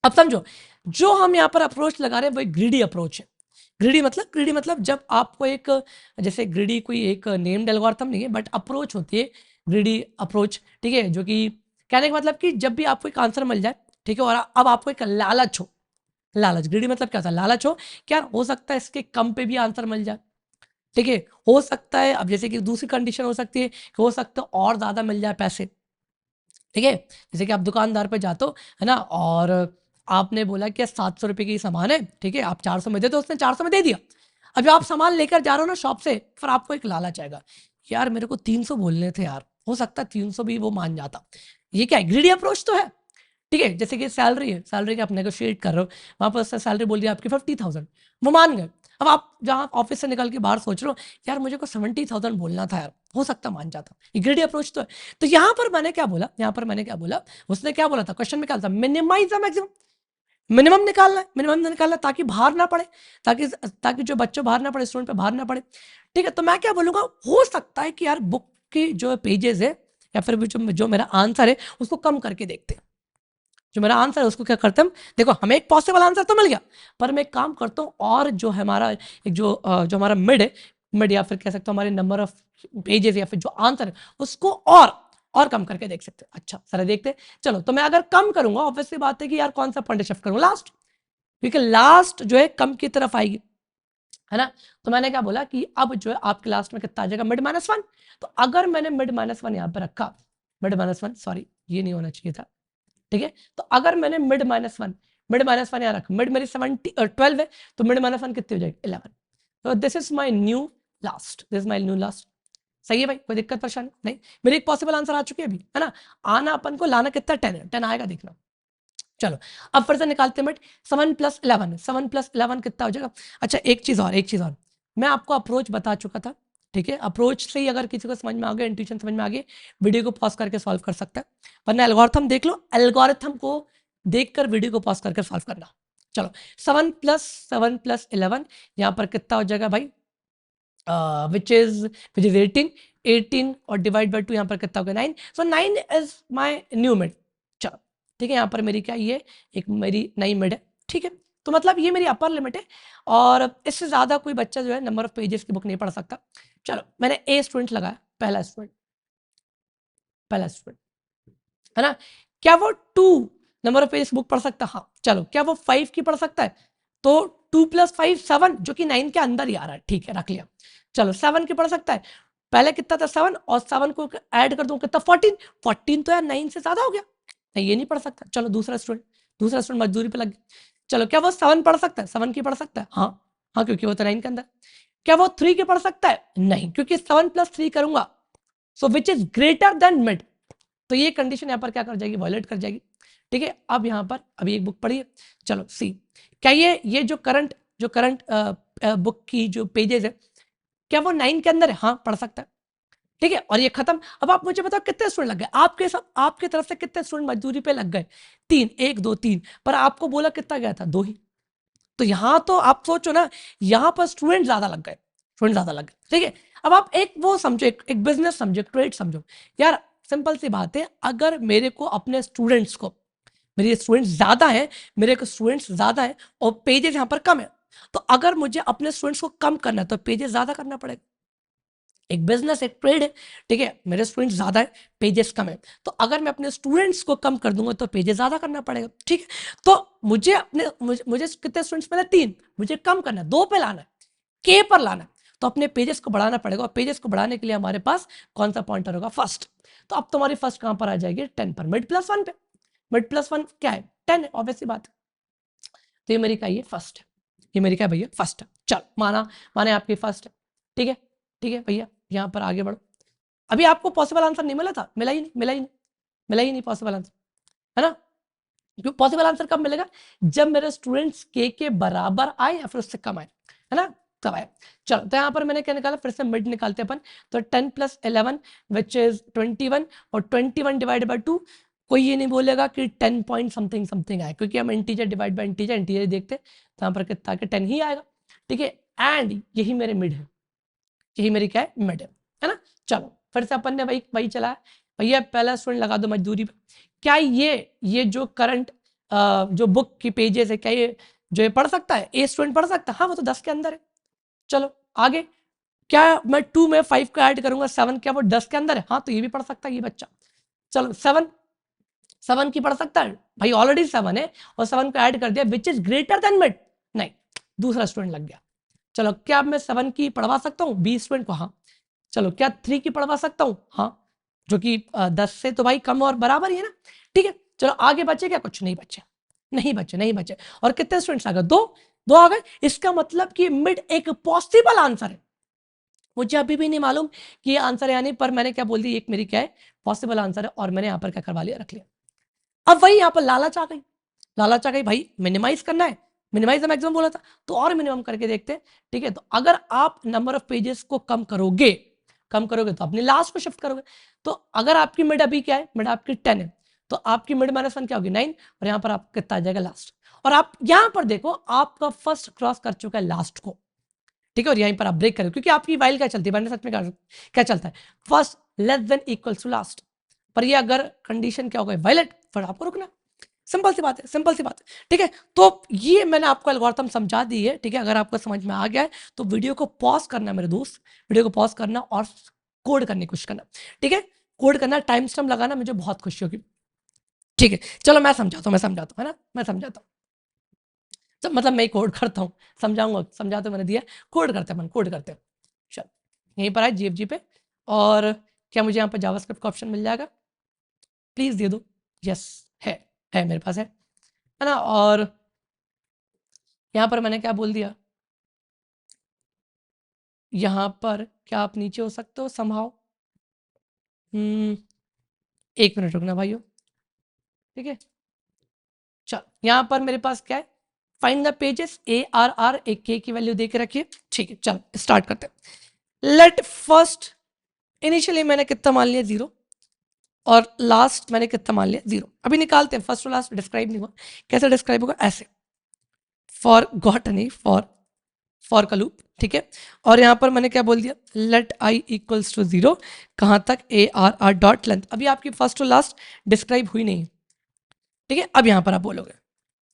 अब समझो, जो हम यहाँ पर अप्रोच लगा रहे हैं वो एक ग्रीडी अप्रोच है। ग्रीडी मतलब जब आपको एक, जैसे ग्रीडी कोई एक नेम्ड एल्गोरिथम नहीं है, बट अप्रोच होती है ग्रीडी अप्रोच, ठीक है, जो कि कहने का मतलब कि जब भी आपको एक आंसर मिल जाए, ठीक है, और अब आपको एक लालच हो, लालच, ग्रीडी मतलब क्या होता है? लालच हो, क्या हो सकता है इसके कम पे भी आंसर मिल जाए, ठीक है, हो सकता है, अब जैसे कि दूसरी कंडीशन हो सकती है कि हो सकता है और ज़्यादा मिल जाए पैसे, ठीक है, जैसे कि आप दुकानदार पे जाते हो, है ना, और आपने बोला कि 700 रुपये की सामान है, ठीक है, आप 400 में दे, तो उसने 400 में दे दिया। अब जब आप सामान लेकर जा रहे हो ना शॉप से, फिर आपको एक लालच आएगा, यार मेरे को 300 बोलने थे यार, हो सकता है 300 भी वो मान जाता। ये क्या है? ग्रीडी अप्रोच तो है, ठीक है, जैसे कि सैलरी है, सैलरी का आप नेगोशिएट कर रहे हो, वहाँ पर उसने सैलरी बोल दिया आपकी 50,000, वो मान गए। अब आप जहाँ ऑफिस से निकल के बाहर सोच रहे हो, यार मुझे को 70,000 बोलना था यार, हो सकता मान जाता। ये ग्रेडी अप्रोच तो है। तो यहाँ पर मैंने क्या बोला, यहाँ पर मैंने क्या बोला, उसने क्या बोला था क्वेश्चन में, क्या था? मिनिमाइज द मैक्सिमम, मिनिमम निकालना है, मिनिमम निकालना है, ताकि बाहर ना पड़े, ताकि ताकि जो बच्चों बाहर ना पड़े, स्टूडेंट पे बाहर ना पड़े, ठीक है। तो मैं क्या बोलूँगा, हो सकता है कि यार बुक की जो पेजेस है, या फिर जो मेरा आंसर है उसको कम करके देखते हैं। जो मेरा आंसर है उसको क्या करते हैं हम, देखो हमें एक पॉसिबल आंसर तो मिल गया, पर मैं एक काम करता हूँ, और जो है हमारा एक जो हमारा मिड है, मिड या फिर कह सकते हो हमारे नंबर ऑफ पेजेस या फिर जो आंसर है उसको और कम करके देख सकते हैं। अच्छा सर देखते हैं, चलो, तो मैं अगर कम करूंगा, ऑब्वियसली बात है कि यार कौन सा पॉइंट शिफ्ट करूंगा? लास्ट, क्योंकि लास्ट जो है कम की तरफ आएगी, है ना। तो मैंने क्या बोला कि अब जो है आपके लास्ट में कितना आ जाएगा? मिड -1। तो अगर मैंने मिड -1 यहाँ पे रखा, मिड -1, सॉरी ये नहीं होना चाहिए था, ठीक है, तो अगर मैंने मिड -1 यहाँ रखा, मिड मेरी 12 है, तो मिड -1 कितनी हो जाएगी? 11। तो this is my new last, this is my new last. सही है भाई, कोई दिक्कत परेशानी नहीं? मेरी एक पॉसिबल आंसर आ चुकी है अभी, है ना। आना अपन को, लाना कितना? 10 है, 10 आएगा देखना। चलो अब फिर से निकालते हैं मिड। 7 + 11, 7 + 11 कितना हो जाएगा? अच्छा एक चीज़ और, मैं आपको अप्रोच बता चुका था, ठीक है, अप्रोच से ही अगर किसी को समझ में आ गया, इंट्यूशन समझ में आ गई, वीडियो को पॉज करके सॉल्व कर सकता है, वरना एल्गोरिथम देख लो, एल्गोरिथम को देखकर वीडियो को पॉज करके सॉल्व करना। चलो 7 + 11 यहाँ पर कितना हो जाएगा भाई? विच इज 18 और डिवाइड बाई 2 यहाँ पर कितना होगा? 9। सो 9 इज माई न्यू मिड। चलो ठीक है, यहाँ पर मेरी क्या, ये एक मेरी नई मिड है, ठीक है। तो मतलब ये मेरी अपर लिमिट है, और इससे ज़्यादा कोई बच्चा जो है नंबर ऑफ पेजेस की बुक नहीं पढ़ सकता। चलो मैंने ए स्टूडेंट लगाया, पहला स्टूडेंट, है ना। क्या वो 2 नंबर ऑफ पेजेस बुक पढ़ सकता? हाँ। चलो क्या वो 5 की पढ़ सकता है? तो 2 + 5 7, जो कि 9 के अंदर ही आ रहा है, ठीक है, रख लिया। चलो 7 की पढ़ सकता है? पहले कितना था? 7, और 7 को ऐड कर दूं कितना? 14। 14 तो यार 9 से ज्यादा हो गया, नहीं ये नहीं पढ़ सकता। चलो दूसरा स्टूडेंट मजदूरी पे लग गया। चलो क्या वो 7 पढ़ सकता है? 7 की पढ़ सकता है? हाँ हाँ, क्योंकि वो तो 9 के अंदर। क्या वो 3 की पढ़ सकता है? नहीं, क्योंकि 7 + 3 करूंगा, so which is greater than mid, तो ये कंडीशन यहाँ पर क्या कर जाएगी? वायलेट कर जाएगी, ठीक है। अब यहाँ पर अभी एक बुक पढ़िए, चलो सी, क्या ये जो करंट बुक की जो पेजेस है, क्या वो 9 के अंदर है? हाँ पढ़ सकता है, ठीक है, और ये खत्म। अब आप मुझे बताओ कितने स्टूडेंट लग गए आपके तरफ से? कितने स्टूडेंट मजदूरी पे लग गए? 3, 1 2 3, पर आपको बोला कितना गया था? 2 ही। तो यहाँ तो आप सोचो ना, यहाँ पर स्टूडेंट ज्यादा लग गए, ठीक है। अब आप एक वो समझो, एक बिजनेस समझो, एक ट्रेड समझो यार, सिंपल सी बात है, अगर मेरे को अपने स्टूडेंट्स को, मेरे स्टूडेंट्स ज्यादा है, और पेजेस यहाँ पर कम है, तो अगर मुझे अपने स्टूडेंट्स को कम करना है तो पेजेस ज्यादा करना पड़ेगा। एक बिजनेस, एक ट्रेड है, ठीक है, मेरे स्टूडेंट्स ज्यादा है, पेजेस कम है, तो अगर मैं अपने स्टूडेंट्स को कम कर दूंगा तो पेजेस ज्यादा करना पड़ेगा, ठीक है। तो मुझे कितने स्टूडेंट्स मिले? 3, मुझे कम करना है, 2 पे लाना है, के पर लाना है, तो अपने पेजेस को बढ़ाना पड़ेगा, और पेजेस को बढ़ाने के लिए हमारे पास कौन सा पॉइंटर होगा? फर्स्ट। तो अब तुम्हारी फर्स्ट कहां पर आ जाएगी? 10 पर, मिड +1 पे। मिड +1 क्या है? 10 है, ऑब्वियसली बात है। तो ये मेरी क्या, ये फर्स्ट है, ये मेरी क्या भैया? फर्स्ट है। चल माने आपकी फर्स्ट है, ठीक है, भैया यहाँ पर आगे बढ़ो। अभी आपको पॉसिबल आंसर नहीं मिला था? मिला ही नहीं पॉसिबल आंसर, है ना। पॉसिबल आंसर कब मिलेगा? जब मेरे स्टूडेंट्स के बराबर आए या फिर उससे कम आए, है ना, तब आए। चलो, तो यहाँ पर मैंने क्या निकाला, फिर से मिड निकालते अपन। तो 10 + 11 विच इज 21, और 21 डिवाइड बाई 2, कोई ये नहीं बोलेगा कि 10 पॉइंट समथिंग समथिंग आए, क्योंकि हम इंटीजर डिवाइड बाई इंटीजर देखते, तो यहाँ पर कितना कि 10 ही आएगा, ठीक है। एंड यही मेरे मिड है, यही मेरी क्या है, मिड है ना। चलो, फिर से अपन ने वही चलाया, भैया पहला स्टूडेंट लगा दो मजदूरी पे। क्या ये जो करंट जो बुक की पेजेस है, क्या ये जो ये पढ़ सकता है, ए स्टूडेंट पढ़ सकता है? हाँ, वो तो 10 के अंदर है। चलो आगे, क्या मैं 2 में 5 का ऐड करूंगा 7, क्या वो 10 के अंदर है? हाँ, तो ये भी पढ़ सकता है ये बच्चा। चलो 7 की पढ़ सकता है भाई, ऑलरेडी 7 है और 7 को ऐड कर दिया विच इज ग्रेटर देन मिड, नहीं, दूसरा स्टूडेंट लग गया। चलो, क्या अब मैं 7 की पढ़वा सकता हूँ 20 स्टूडेंट को? हाँ। चलो, क्या 3 की पढ़वा सकता हूँ? हाँ, जो कि 10 से तो भाई कम और बराबर ही है ना, ठीक है। चलो आगे बचे क्या? कुछ नहीं बचे, नहीं बचे। और कितने स्टूडेंट्स आ गए? दो आ गए। इसका मतलब कि मिड एक पॉसिबल आंसर है। मुझे अभी भी नहीं मालूम कि ये आंसर है यानी, पर मैंने क्या बोल दी, एक मेरी क्या है, पॉसिबल आंसर है, और मैंने यहाँ पर क्या करवा लिया, रख लिया। अब वही यहाँ पर लालच आ गई, भाई मिनिमाइज करना है, मिनिमाइज मैक्सिमम बोला था, तो और मिनिमम करके देखते हैं, ठीक है। तो अगर आप नंबर ऑफ पेजेस को कम करोगे तो अपने लास्ट को शिफ्ट करोगे। तो अगर आपकी मिड अभी क्या है, मिड आपकी 10 है, तो आपकी मिड -1 क्या होगी, 9, और यहाँ पर आपका कितना आ जाएगा, लास्ट। और आप यहाँ पर देखो, आपका फर्स्ट क्रॉस कर चुका है लास्ट को, ठीक है, और यहीं पर आप ब्रेक करो, क्योंकि आपकी वाइल क्या चलती है, सच में क्या चलता है, first less than equals to last. पर ये अगर कंडीशन क्या हो गई, वायलेट, फिर आपको रुकना। सिंपल सी बात है, ठीक है। तो ये मैंने आपको एल्गोरिथम समझा दी है, ठीक है। अगर आपको समझ में आ गया है तो वीडियो को पॉज करना मेरे दोस्त, वीडियो को पॉज करना और कोड करने की कोशिश करना, ठीक है। कोड करना, टाइम स्टैम्प लगाना, मुझे बहुत खुशी होगी, ठीक है। चलो मैं समझाता हूँ, है ना, मैं समझाता हूँ। तो मतलब मैं कोड करता हूँ, समझा तो मैंने दिया, कोड करते हैं। चल, यहीं पर आए GFG पे, और क्या मुझे यहाँ पर जावास्क्रिप्ट का ऑप्शन मिल जाएगा? प्लीज दे दो। यस, है मेरे पास, है ना। और यहाँ पर मैंने क्या बोल दिया, यहाँ पर क्या आप नीचे हो सकते हो संभाव? 1 मिनट रुकना भाइयों, ठीक है। चल, यहाँ पर मेरे पास क्या है, फाइंड द पेजेस, ARR, एक के की वैल्यू दे के रखिए, ठीक है। चल स्टार्ट करते हैं। लेट फर्स्ट, इनिशियली मैंने कितना मान लिया, 0, और लास्ट मैंने कितना मान लिया, 0। अभी निकालते हैं, फर्स्ट और लास्ट डिस्क्राइब नहीं हुआ, कैसे डिस्क्राइब होगा, ऐसे, फॉर गॉट नहीं, फॉर का लूप, ठीक है। और यहाँ पर मैंने क्या बोल दिया, लेट आई इक्वल्स टू 0, कहाँ तक, ARR डॉट लेंथ। अभी आपकी फर्स्ट और लास्ट डिस्क्राइब हुई नहीं, ठीक है। अब यहाँ पर आप बोलोगे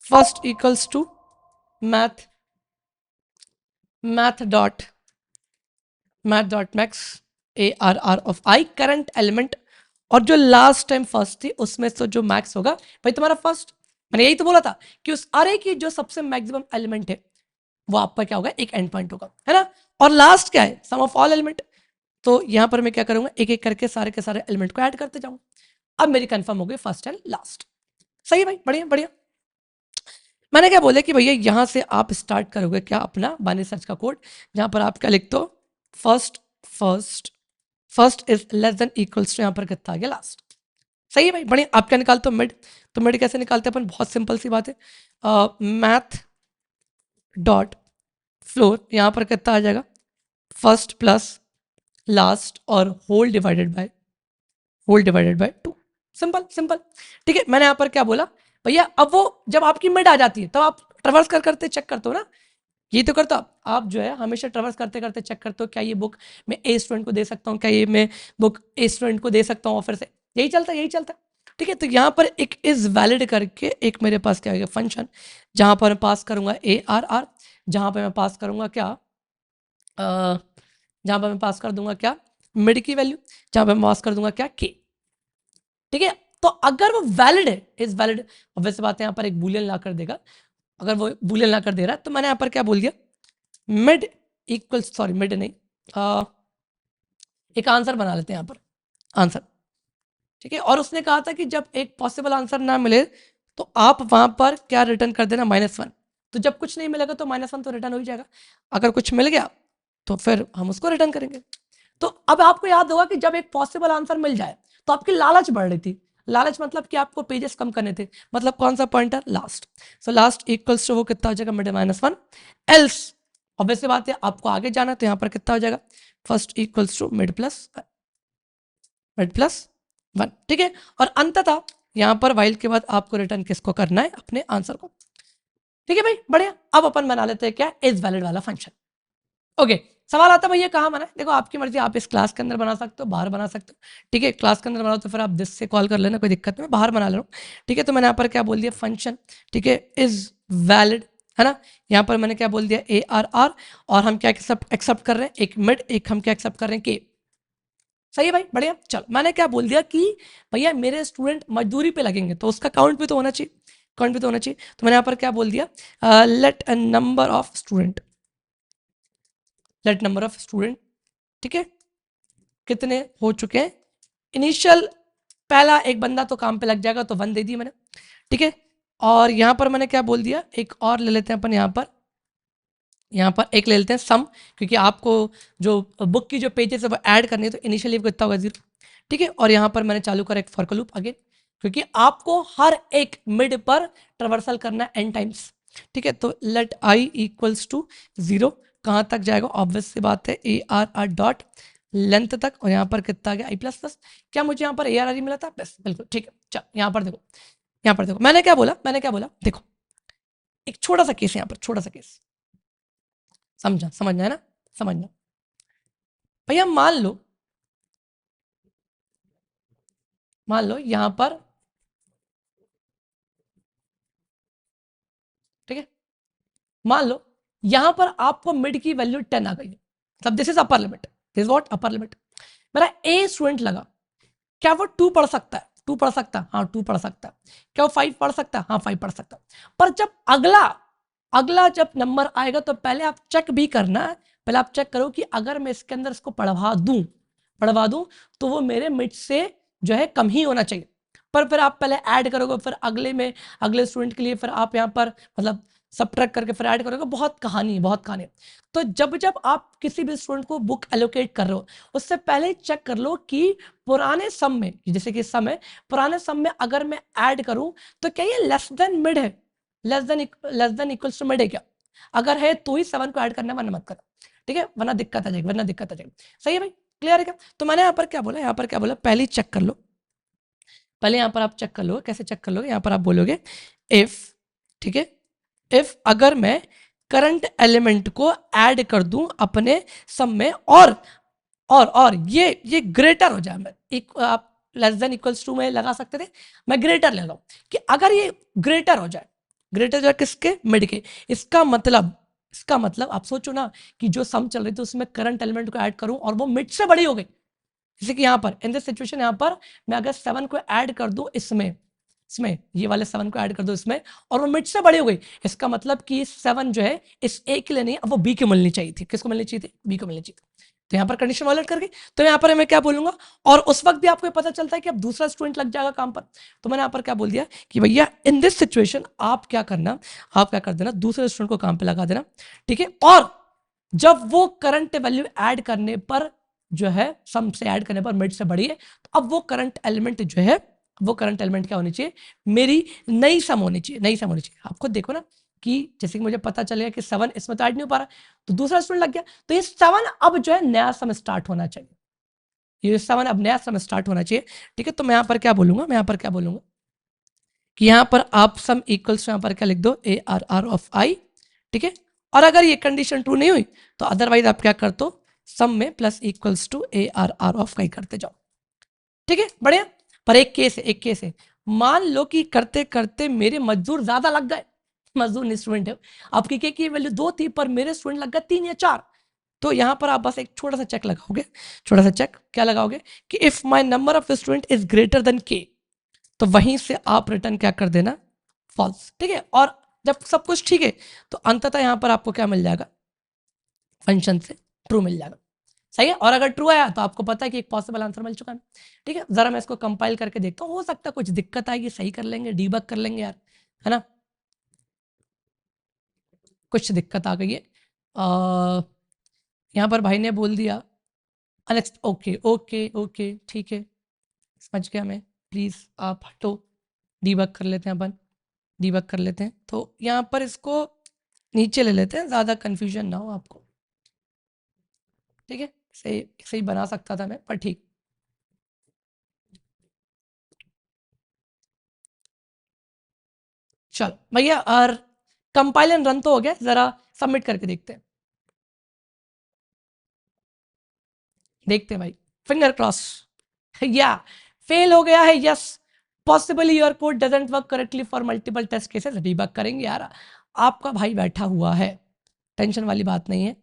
first equals to math dot max ARR of I, current element, और जो लास्ट टाइम फर्स्ट थी उसमें से जो मैक्स होगा, भाई तुम्हारा फर्स्ट, मैंने यही तो बोला था कि उस अरे की जो सबसे मैक्सिमम एलिमेंट है वो आपका क्या होगा, एक एंड पॉइंट होगा, है ना। और लास्ट क्या है, सम ऑफ ऑल एलिमेंट। तो यहां पर मैं क्या करूंगा, एक एक करके सारे के सारे एलिमेंट को ऐड करते जाऊंगा। अब मेरी कंफर्म हो गई फर्स्ट एंड लास्ट, सही है भाई, बढ़िया बढ़िया। मैंने क्या बोला कि भैया यहां से आप स्टार्ट करोगे क्या, अपना बाइनरी सर्च का कोड, जहां पर आप क्या लिखते हो, first is less than equals to, यहां पर कितना आ गया, लास्ट। सही है भाई, बढ़िया। आप क्या निकालते हो, मिड। तो मिड कैसे निकालते हैं अपन, बहुत सिंपल सी बात है, मैथ डॉट फ्लोर, यहां पर कितना आ जाएगा, फर्स्ट प्लस लास्ट और होल डिवाइडेड बाय 2। सिंपल, ठीक है। मैंने यहां पर क्या बोला, भैया अब वो जब आपकी मिड आ जाती है तब आप ट्रेवर्स करते चेक करते हो ना, ये तो करते हो आप जो है हमेशा ट्रेवर्स करते करते चेक करते हो, क्या ये बुक मैं ए स्टूडेंट को दे सकता हूँ, क्या ये मैं बुक ए स्टूडेंट को दे सकता हूँ, और फिर से यही चलता है, ठीक है। तो यहाँ पर एक इज वैलिड करके एक मेरे पास क्या है फंक्शन, जहां पर मैं पास करूंगा ARR, जहां पर मैं पास करूंगा क्या, जहां पर मैं पास कर दूंगा क्या, मिड की वैल्यू, जहां पर मैं पास कर दूंगा क्या, K, ठीक है। तो अगर वो वैलिड है, इज वैलिड, वैसे बात है, यहाँ पर एक बुलियन ला कर देगा, अगर वो बुलियन ला कर दे रहा है, तो मैंने यहाँ पर क्या बोल दिया, मिड इक्वल्स, सॉरी मिड नहीं, एक आंसर बना लेते हैं यहाँ पर, आंसर, ठीक है। और उसने कहा था कि जब एक पॉसिबल आंसर ना मिले तो आप वहां पर क्या रिटर्न कर देना, -1। तो जब कुछ नहीं मिलेगा तो -1 तो रिटर्न हो ही जाएगा, अगर कुछ मिल गया तो फिर हम उसको रिटर्न करेंगे। तो अब आपको याद होगा कि जब एक पॉसिबल आंसर मिल जाए तो आपकी लालच बढ़ रही थी, लालच मतलब कि आपको पेजेस कम करने थे, मतलब कौन सा pointer, last. So last equals to वो कितना हो जाएगा, मिड -1। एल्स ऑब्वियस सी बात है आपको आगे जाना, तो यहाँ पर कितना हो जाएगा, फर्स्ट इक्वल्स टू मिड+1, ठीक है। और अंततः यहाँ पर वाइल के बाद आपको रिटर्न किसको करना है, अपने आंसर को, ठीक है भाई, बढ़िया। अब अपन बना लेते हैं क्या, इज वैलिड वाला फंक्शन। ओके, सवाल आता है भैया कहाँ बनाए, देखो आपकी मर्जी, आप इस क्लास के अंदर बना सकते हो, बाहर बना सकते हो, ठीक है। क्लास के अंदर बनाओ तो फिर आप दिस से कॉल कर लेना, कोई दिक्कत नहीं, बाहर बना ले रहा हूँ, ठीक है। तो मैंने यहाँ पर क्या बोल दिया, फंक्शन, ठीक है, इज वैलिड, है ना। यहाँ पर मैंने क्या बोल दिया, ARR, और हम क्या एक्सेप्ट कर रहे हैं, एक मिड, एक हम क्या एक्सेप्ट कर रहे हैं, के। सही है भाई, बढ़िया। चलो, मैंने क्या बोल दिया कि भैया मेरे स्टूडेंट मजदूरी पे लगेंगे, तो उसका काउंट भी तो होना चाहिए, काउंट भी तो होना चाहिए। तो मैंने यहाँ पर क्या बोल दिया, let a number of student, let number of student, ठीक है, कितने हो चुके हैं इनिशियल, पहला एक बंदा तो काम पे लग जाएगा, तो 1 दे दी मैंने, ठीक है। और यहाँ पर मैंने क्या बोल दिया, एक और ले लेते हैं अपन, यहाँ पर एक ले लेते हैं सम, क्योंकि आपको जो बुक की जो पेजेस है वो ऐड करनी है, तो इनिशियली कितना होगा, 0, ठीक है। और यहाँ पर मैंने चालू करा एक फॉर का लूप अगेन, क्योंकि आपको हर एक मिड पर ट्रावर्सल करना है n टाइम्स, ठीक है। तो लेट आई इक्वल्स टू 0, कहाँ तक जाएगा, ऑब्वियस सी बात है ARR डॉट लेंथ तक, और यहाँ पर कितना आ गया i++, क्या मुझे यहाँ पर ARR ही मिला था, बस बिल्कुल ठीक है। चल यहाँ पर देखो, यहाँ पर देखो, मैंने क्या बोला, देखो एक छोटा सा केस, यहाँ पर छोटा सा केस, समझना है ना, समझना। भैया मान लो यहाँ पर, ठीक है, मान लो यहाँ पर आपको मिड की वैल्यू 10 आ गई है, मतलब this is upper limit, this what, upper limit. मेरा ए स्टूडेंट लगा, क्या वो 2 पढ़ सकता है, 2 पढ़ सकता है, हाँ 2 पढ़ सकता है। क्या वो 5 पढ़ सकता है, हाँ 5 पढ़ सकता है। पर जब अगला अगला जब नंबर आएगा, तो पहले आप चेक भी करना है, पहले आप चेक करो कि अगर मैं इसके अंदर इसको पढ़वा दूं तो वो मेरे मिड से जो है कम ही होना चाहिए। पर फिर आप पहले ऐड करोगे, फिर अगले स्टूडेंट के लिए फिर आप यहाँ पर मतलब सब्ट्रैक्ट करके फिर ऐड करोगे, बहुत कहानी है, बहुत कहानी है। तो जब जब आप किसी भी स्टूडेंट को बुक एलोकेट कर रहे हो, उससे पहले चेक कर लो कि पुराने सम में, जैसे कि सम है, पुराने सम में अगर मैं ऐड करूं तो क्या ये लेस देन मिड है, less than equals to mid है क्या, अगर है तो ही 7 को ऐड करना, वरना मत करना, ठीक है, वरना दिक्कत आ जाएगी। सही है भाई, क्लियर है क्या। तो मैंने यहाँ पर क्या बोला, पहले चेक कर लो, पहले यहाँ पर आप चेक कर लो, कैसे चेक कर लोगे, यहाँ पर आप बोलोगे इफ, ठीक है, इफ अगर मैं करंट एलिमेंट को ऐड कर दूं अपने सम में, और ये ग्रेटर हो जाए, आप लेस देन इक्वल्स टू में लगा सकते थे, मैं ग्रेटर ले लो, कि अगर ये ग्रेटर जो है किसके, मिड के, इसका मतलब आप सोचो ना कि जो सम चल रही थी उसमें करंट एलिमेंट को ऐड करूं और वो मिड से बड़ी हो गई, जैसे कि यहाँ पर इन दिस सिचुएशन, यहाँ पर मैं अगर 7 को ऐड कर दूं इसमें ये वाले 7 को ऐड कर दो इसमें, और वो मिड से बड़ी हो गई, इसका मतलब कि 7 जो है इस ए के लिए नहीं, अब वो बी को मिलनी चाहिए थी, किसको मिलनी चाहिए थी, बी को मिलनी चाहिए थी। तो यहाँ पर कंडीशन वायलेट कर गई, तो यहाँ पर मैं क्या बोलूंगा, और उस वक्त भी आपको पता चलता है कि अब दूसरा स्टूडेंट लग जाएगा काम पर, तो मैंने यहाँ पर क्या बोल दिया कि भैया इन दिस सिचुएशन आप क्या कर देना, दूसरे स्टूडेंट को काम पे लगा देना, ठीक है। और जब वो करंट वैल्यू ऐड करने पर जो है, सम से ऐड करने पर मिड से बड़ी है, तो अब वो करंट एलिमेंट जो है, वो करंट एलिमेंट क्या होनी चाहिए, मेरी नई सम होनी चाहिए। आप खुद देखो ना कि जैसे कि मुझे पता चलेगा कि 7 इसमें तो ऐड नहीं हो पा रहा, तो दूसरा स्टूडेंट लग गया, तो ये 7 अब जो है नया सम स्टार्ट होना चाहिए, ये 7 अब नया सम स्टार्ट होना चाहिए, ठीक है। तो मैं यहाँ पर क्या बोलूंगा, कि यहाँ पर आप सम इक्वल्स, यहाँ पर क्या लिख दो, ARR ऑफ आई, ठीक है। और अगर ये कंडीशन ट्रू नहीं हुई, तो अदरवाइज आप क्या कर दो, सम में plus equals to ARR of I करते जाओ, ठीक है, बढ़िया। पर एक केस है, मान लो कि करते करते मेरे मजदूर ज्यादा लग गए, मजदूर इंस्ट्रूमेंट है, आपकी के की वैल्यू 2 थी, पर मेरे स्टूडेंट लग गए 3 या 4, तो यहां पर आप बस एक छोटा सा चेक लगाओगे, क्या लगाओगे, कि if my number of student is greater then के, तो वहीं से आप रिटर्न क्या कर देना, फॉल्स, ठीक है। और जब सब कुछ ठीक है, तो अंततः यहां पर आपको क्या मिल जाएगा, फंक्शन से ट्रू मिल जाएगा, सही है। और अगर ट्रू आया तो आपको पता है कि एक पॉसिबल आंसर मिल चुका है, ठीक है। जरा मैं इसको कंपाइल करके देखता हूँ, हो सकता है कुछ दिक्कत आएगी, सही कर लेंगे, डीबग कर लेंगे यार, है ना। कुछ दिक्कत आ गई है, यहाँ पर भाई ने बोल दिया ओके ओके ओके, ठीक है, समझ गया मैं, प्लीज़ आप हटो, डीबग कर लेते हैं अपन, डीबग कर लेते हैं। तो यहाँ पर इसको नीचे ले लेते हैं, ज़्यादा कन्फ्यूजन ना हो आपको, ठीक है। सही सही बना सकता था मैं, पर ठीक। चलो भैया, और कंपाइल एंड रन तो हो गया, ज़रा सबमिट करके देखते हैं, देखते हैं भाई, फिंगर क्रॉस। या फेल हो गया है, yes. Possibly your code doesn't work correctly for multiple test cases, debug करेंगे यार, आपका भाई बैठा हुआ है, टेंशन वाली बात नहीं है,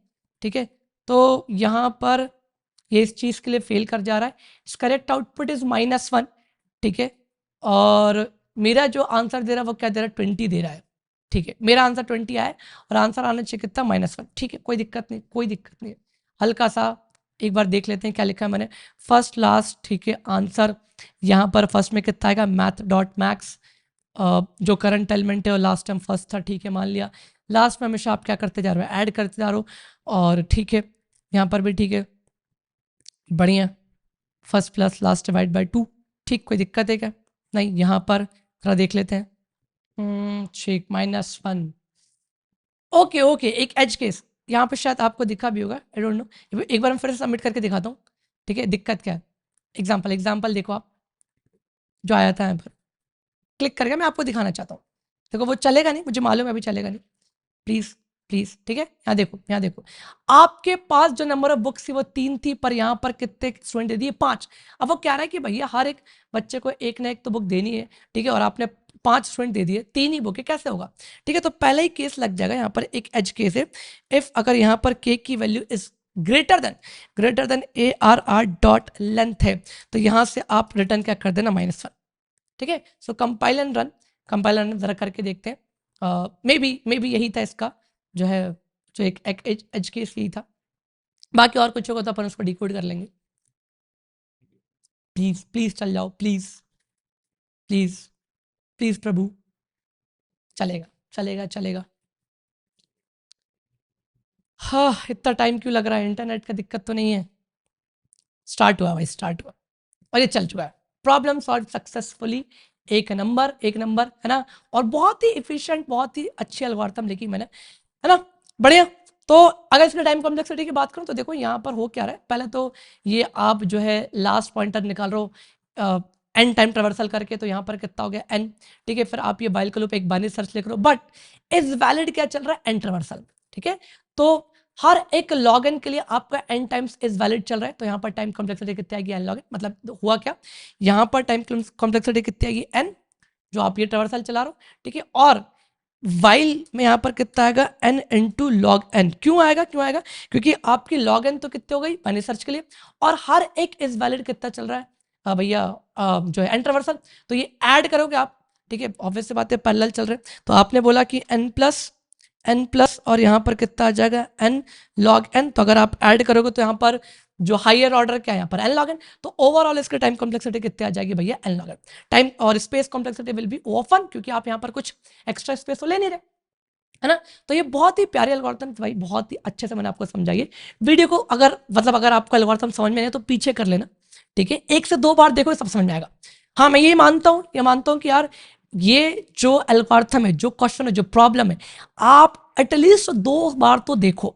ठीक है। तो यहाँ पर ये इस चीज़ के लिए फेल कर जा रहा है, इस करेक्ट आउटपुट इज -1, ठीक है। और मेरा जो आंसर दे रहा है वो क्या दे रहा है, 20 दे रहा है, ठीक है। मेरा आंसर 20 आया है और आंसर आना चाहिए कितना, -1, ठीक है। कोई दिक्कत नहीं, कोई दिक्कत नहीं। हल्का सा एक बार देख लेते हैं क्या लिखा है मैंने, फर्स्ट लास्ट, ठीक है। आंसर यहाँ पर फर्स्ट में कितना आएगा, math.max, जो करंट एलिमेंट है और लास्ट टाइम फर्स्ट था, ठीक है, मान लिया। लास्ट में हमेशा आप क्या करते जा रहे हो, ऐड करते जा रहे हो, और ठीक है, यहाँ पर भी ठीक है, बढ़िया। First plus last divide by 2, ठीक। कोई दिक्कत है क्या, नहीं। यहाँ पर थोड़ा देख लेते हैं, ठीक, -1, ओके ओके। एक एज केस यहाँ पे शायद आपको दिखा भी होगा, आई डोंट नो, एक बार मैं फिर से सबमिट करके दिखाता हूँ, ठीक है। दिक्कत क्या है, एग्जाम्पल देखो आप, जो आया था यहाँ पर, क्लिक करके मैं आपको दिखाना चाहता हूँ। देखो वो चलेगा नहीं, मुझे मालूम है अभी चलेगा नहीं, प्लीज़ प्लीज़, ठीक है। यहाँ देखो, यहाँ देखो, आपके पास जो नंबर ऑफ बुक्स थी वो 3 थी, पर यहाँ पर कितने स्टूडेंट दे दिए, 5। अब वो कह रहा है कि भैया हर एक बच्चे को एक ना एक तो बुक देनी है, ठीक है, और आपने 5 स्टूडेंट दे दिए, 3 ही बुक है, कैसे होगा, ठीक है। तो पहले ही केस लग जाएगा, यहाँ पर एक एज केस है, इफ अगर यहाँ पर के की value is greater then ARR.length है, तो यहाँ से आप रिटर्न क्या कर देना, -1, ठीक है। सो कंपाइल एंड रन जरा करके देखते हैं, मे बी यही था इसका जो है, जो एक एज केस यही था। बाकी और कुछ होगा तो अपन उसको डिकोड कर लेंगे। प्लीज प्लीज चल जाओ, प्लीज प्लीज प्लीज प्रभु, चलेगा चलेगा चलेगा। हाँ, इतना टाइम क्यों लग रहा है, इंटरनेट का दिक्कत तो नहीं है। स्टार्ट हुआ भाई, स्टार्ट हुआ और ये चल चुका है। प्रॉब्लम सॉल्व सक्सेसफुली, एक नंबर है ना, और बहुत ही इफिशिएंट, बहुत ही अच्छी एल्गोरिथम लिखी मैंने, है ना, बढ़िया। तो अगर इसके टाइम कॉम्प्लेक्सिटी की बात करूं तो देखो यहाँ पर हो क्या रहा है, पहले तो ये आप जो है लास्ट पॉइंटर निकाल रहे हो एन टाइम ट्रेवर्सल करके, तो यहाँ पर कितना हो गया एन, ठीक है। फिर आप ये बाइल का लूप एक बाइनरी सर्च लिख रहे हो, बट इज वैलिड क्या चल रहा है, एन ट्रेवर्सल, ठीक है। तो हर एक लॉग एन के लिए आपका एन टाइम्स इज वैलिड चल रहा है, तो यहाँ पर टाइम कॉम्प्लेक्सिटी कितनी आएगी, एन लॉग एन। मतलब हुआ क्या, यहाँ पर टाइम कॉम्प्लेक्सिटी कितनी आएगी, एन, जो आप ये ट्रेवर्सल चला रहे हो, ठीक है। और वाइल में यहाँ पर कितना आएगा, एन इंटू लॉग एन। क्यों आएगा, क्योंकि आपकी लॉग एन तो कितने हो गई मैंने सर्च के लिए, और हर एक इज वैलिड कितना चल रहा है भैया, जो है एन ट्रेवर्सल, तो ये ऐड करोगे आप, ठीक है। ऑब्वियस सी बात है, पैरेलल चल रहे हैं, तो आपने बोला कि एन प्लस और यहाँ पर कितना आ जाएगा, एन लॉग एन। तो अगर आप ऐड करोगे तो यहाँ पर जो हायर ऑर्डर क्या है, यहाँ पर एन लॉग एन, तो ओवरऑल इसके टाइम कॉम्प्लेक्सिटी कितनी आ जाएगी भैया, एन लॉग एन। टाइम और space complexity will be open, क्योंकि आप यहाँ पर कुछ एक्स्ट्रा स्पेस तो ले नहीं रहे, है ना। तो ये बहुत ही प्यारी एल्गोरिथम भाई, बहुत ही अच्छे से मैंने आपको समझाई। वीडियो को अगर मतलब अगर आपको एल्गोरिथम समझ में आए तो पीछे कर लेना, ठीक है, 1 से 2 बार देखो सब समझ में आएगा। हाँ, मैं ये मानता हूँ कि यार ये जो एल्गोरिथम है, जो क्वेश्चन है, जो प्रॉब्लम है, आप एटलीस्ट 2 बार तो देखो।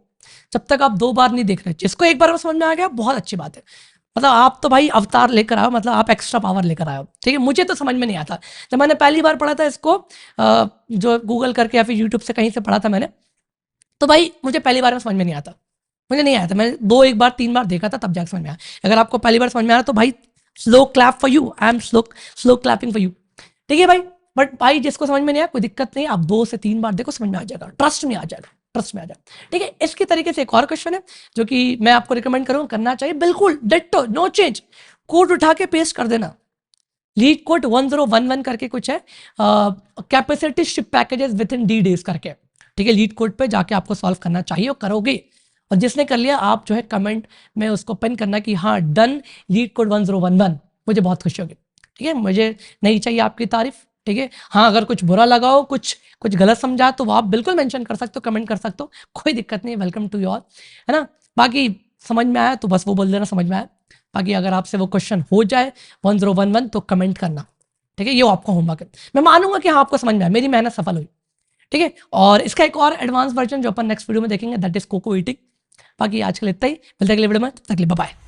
जब तक आप 2 बार नहीं देख रहे, जिसको एक बार में समझ में आ गया बहुत अच्छी बात है, मतलब आप तो भाई अवतार लेकर आओ, मतलब आप एक्स्ट्रा पावर लेकर आओ, ठीक है। मुझे तो समझ में नहीं आता, जब मैंने पहली बार पढ़ा था इसको, जो गूगल करके या फिर यूट्यूब से कहीं से पढ़ा था मैंने, तो भाई मुझे पहली बार में समझ में नहीं आता, मुझे नहीं आया था। मैंने 2 एक बार 3 बार देखा था, तब जाकर समझ में आया। अगर आपको पहली बार समझ में आ रहा तो भाई slow clap for you, I am slow clapping for you, ठीक है भाई। बट भाई जिसको समझ में नहीं आया कोई दिक्कत नहीं, आप 2 से 3 बार देखो, समझ में आ जाएगा, ट्रस्ट में आ जाएगा, ट्रस्ट में आ जाएगा, ठीक है। इसकी तरीके से एक और क्वेश्चन है जो कि मैं आपको रिकमेंड करूंगा, करना चाहिए बिल्कुल डिट्टो, नो चेंज, कोड उठा के पेस्ट कर देना। लीड कोड 1011 करके कुछ है, capacity ship packages with in D days करके, ठीक है। लीड कोड पे जाके आपको सॉल्व करना चाहिए और करोगे, और जिसने कर लिया आप जो है कमेंट में उसको पिन करना कि हाँ डन लीड कोड 1011, मुझे बहुत खुशी होगी, ठीक है। मुझे नहीं चाहिए आपकी तारीफ, ठीक है। हाँ, अगर कुछ बुरा लगा हो, कुछ गलत समझा तो वो आप बिल्कुल मेंशन कर सकते हो, कमेंट कर सकते हो, कोई दिक्कत नहीं, वेलकम टू योर, है ना। बाकी समझ में आया तो बस वो बोल देना समझ में आया। बाकी अगर आपसे वो क्वेश्चन हो जाए 1011 तो कमेंट करना, ठीक है, ये आपका होमवर्क है। मैं मानूंगा कि हाँ आपको समझ में आया, मेरी मेहनत सफल हुई, ठीक है। और इसका एक और एडवांस वर्जन जो अपन नेक्स्ट वीडियो में देखेंगे दैट इज कोको ईटिंग। बाकी आज के लिए इतना ही, मिलते हैं अगले वीडियो में, तब तक के लिए बाय बाय।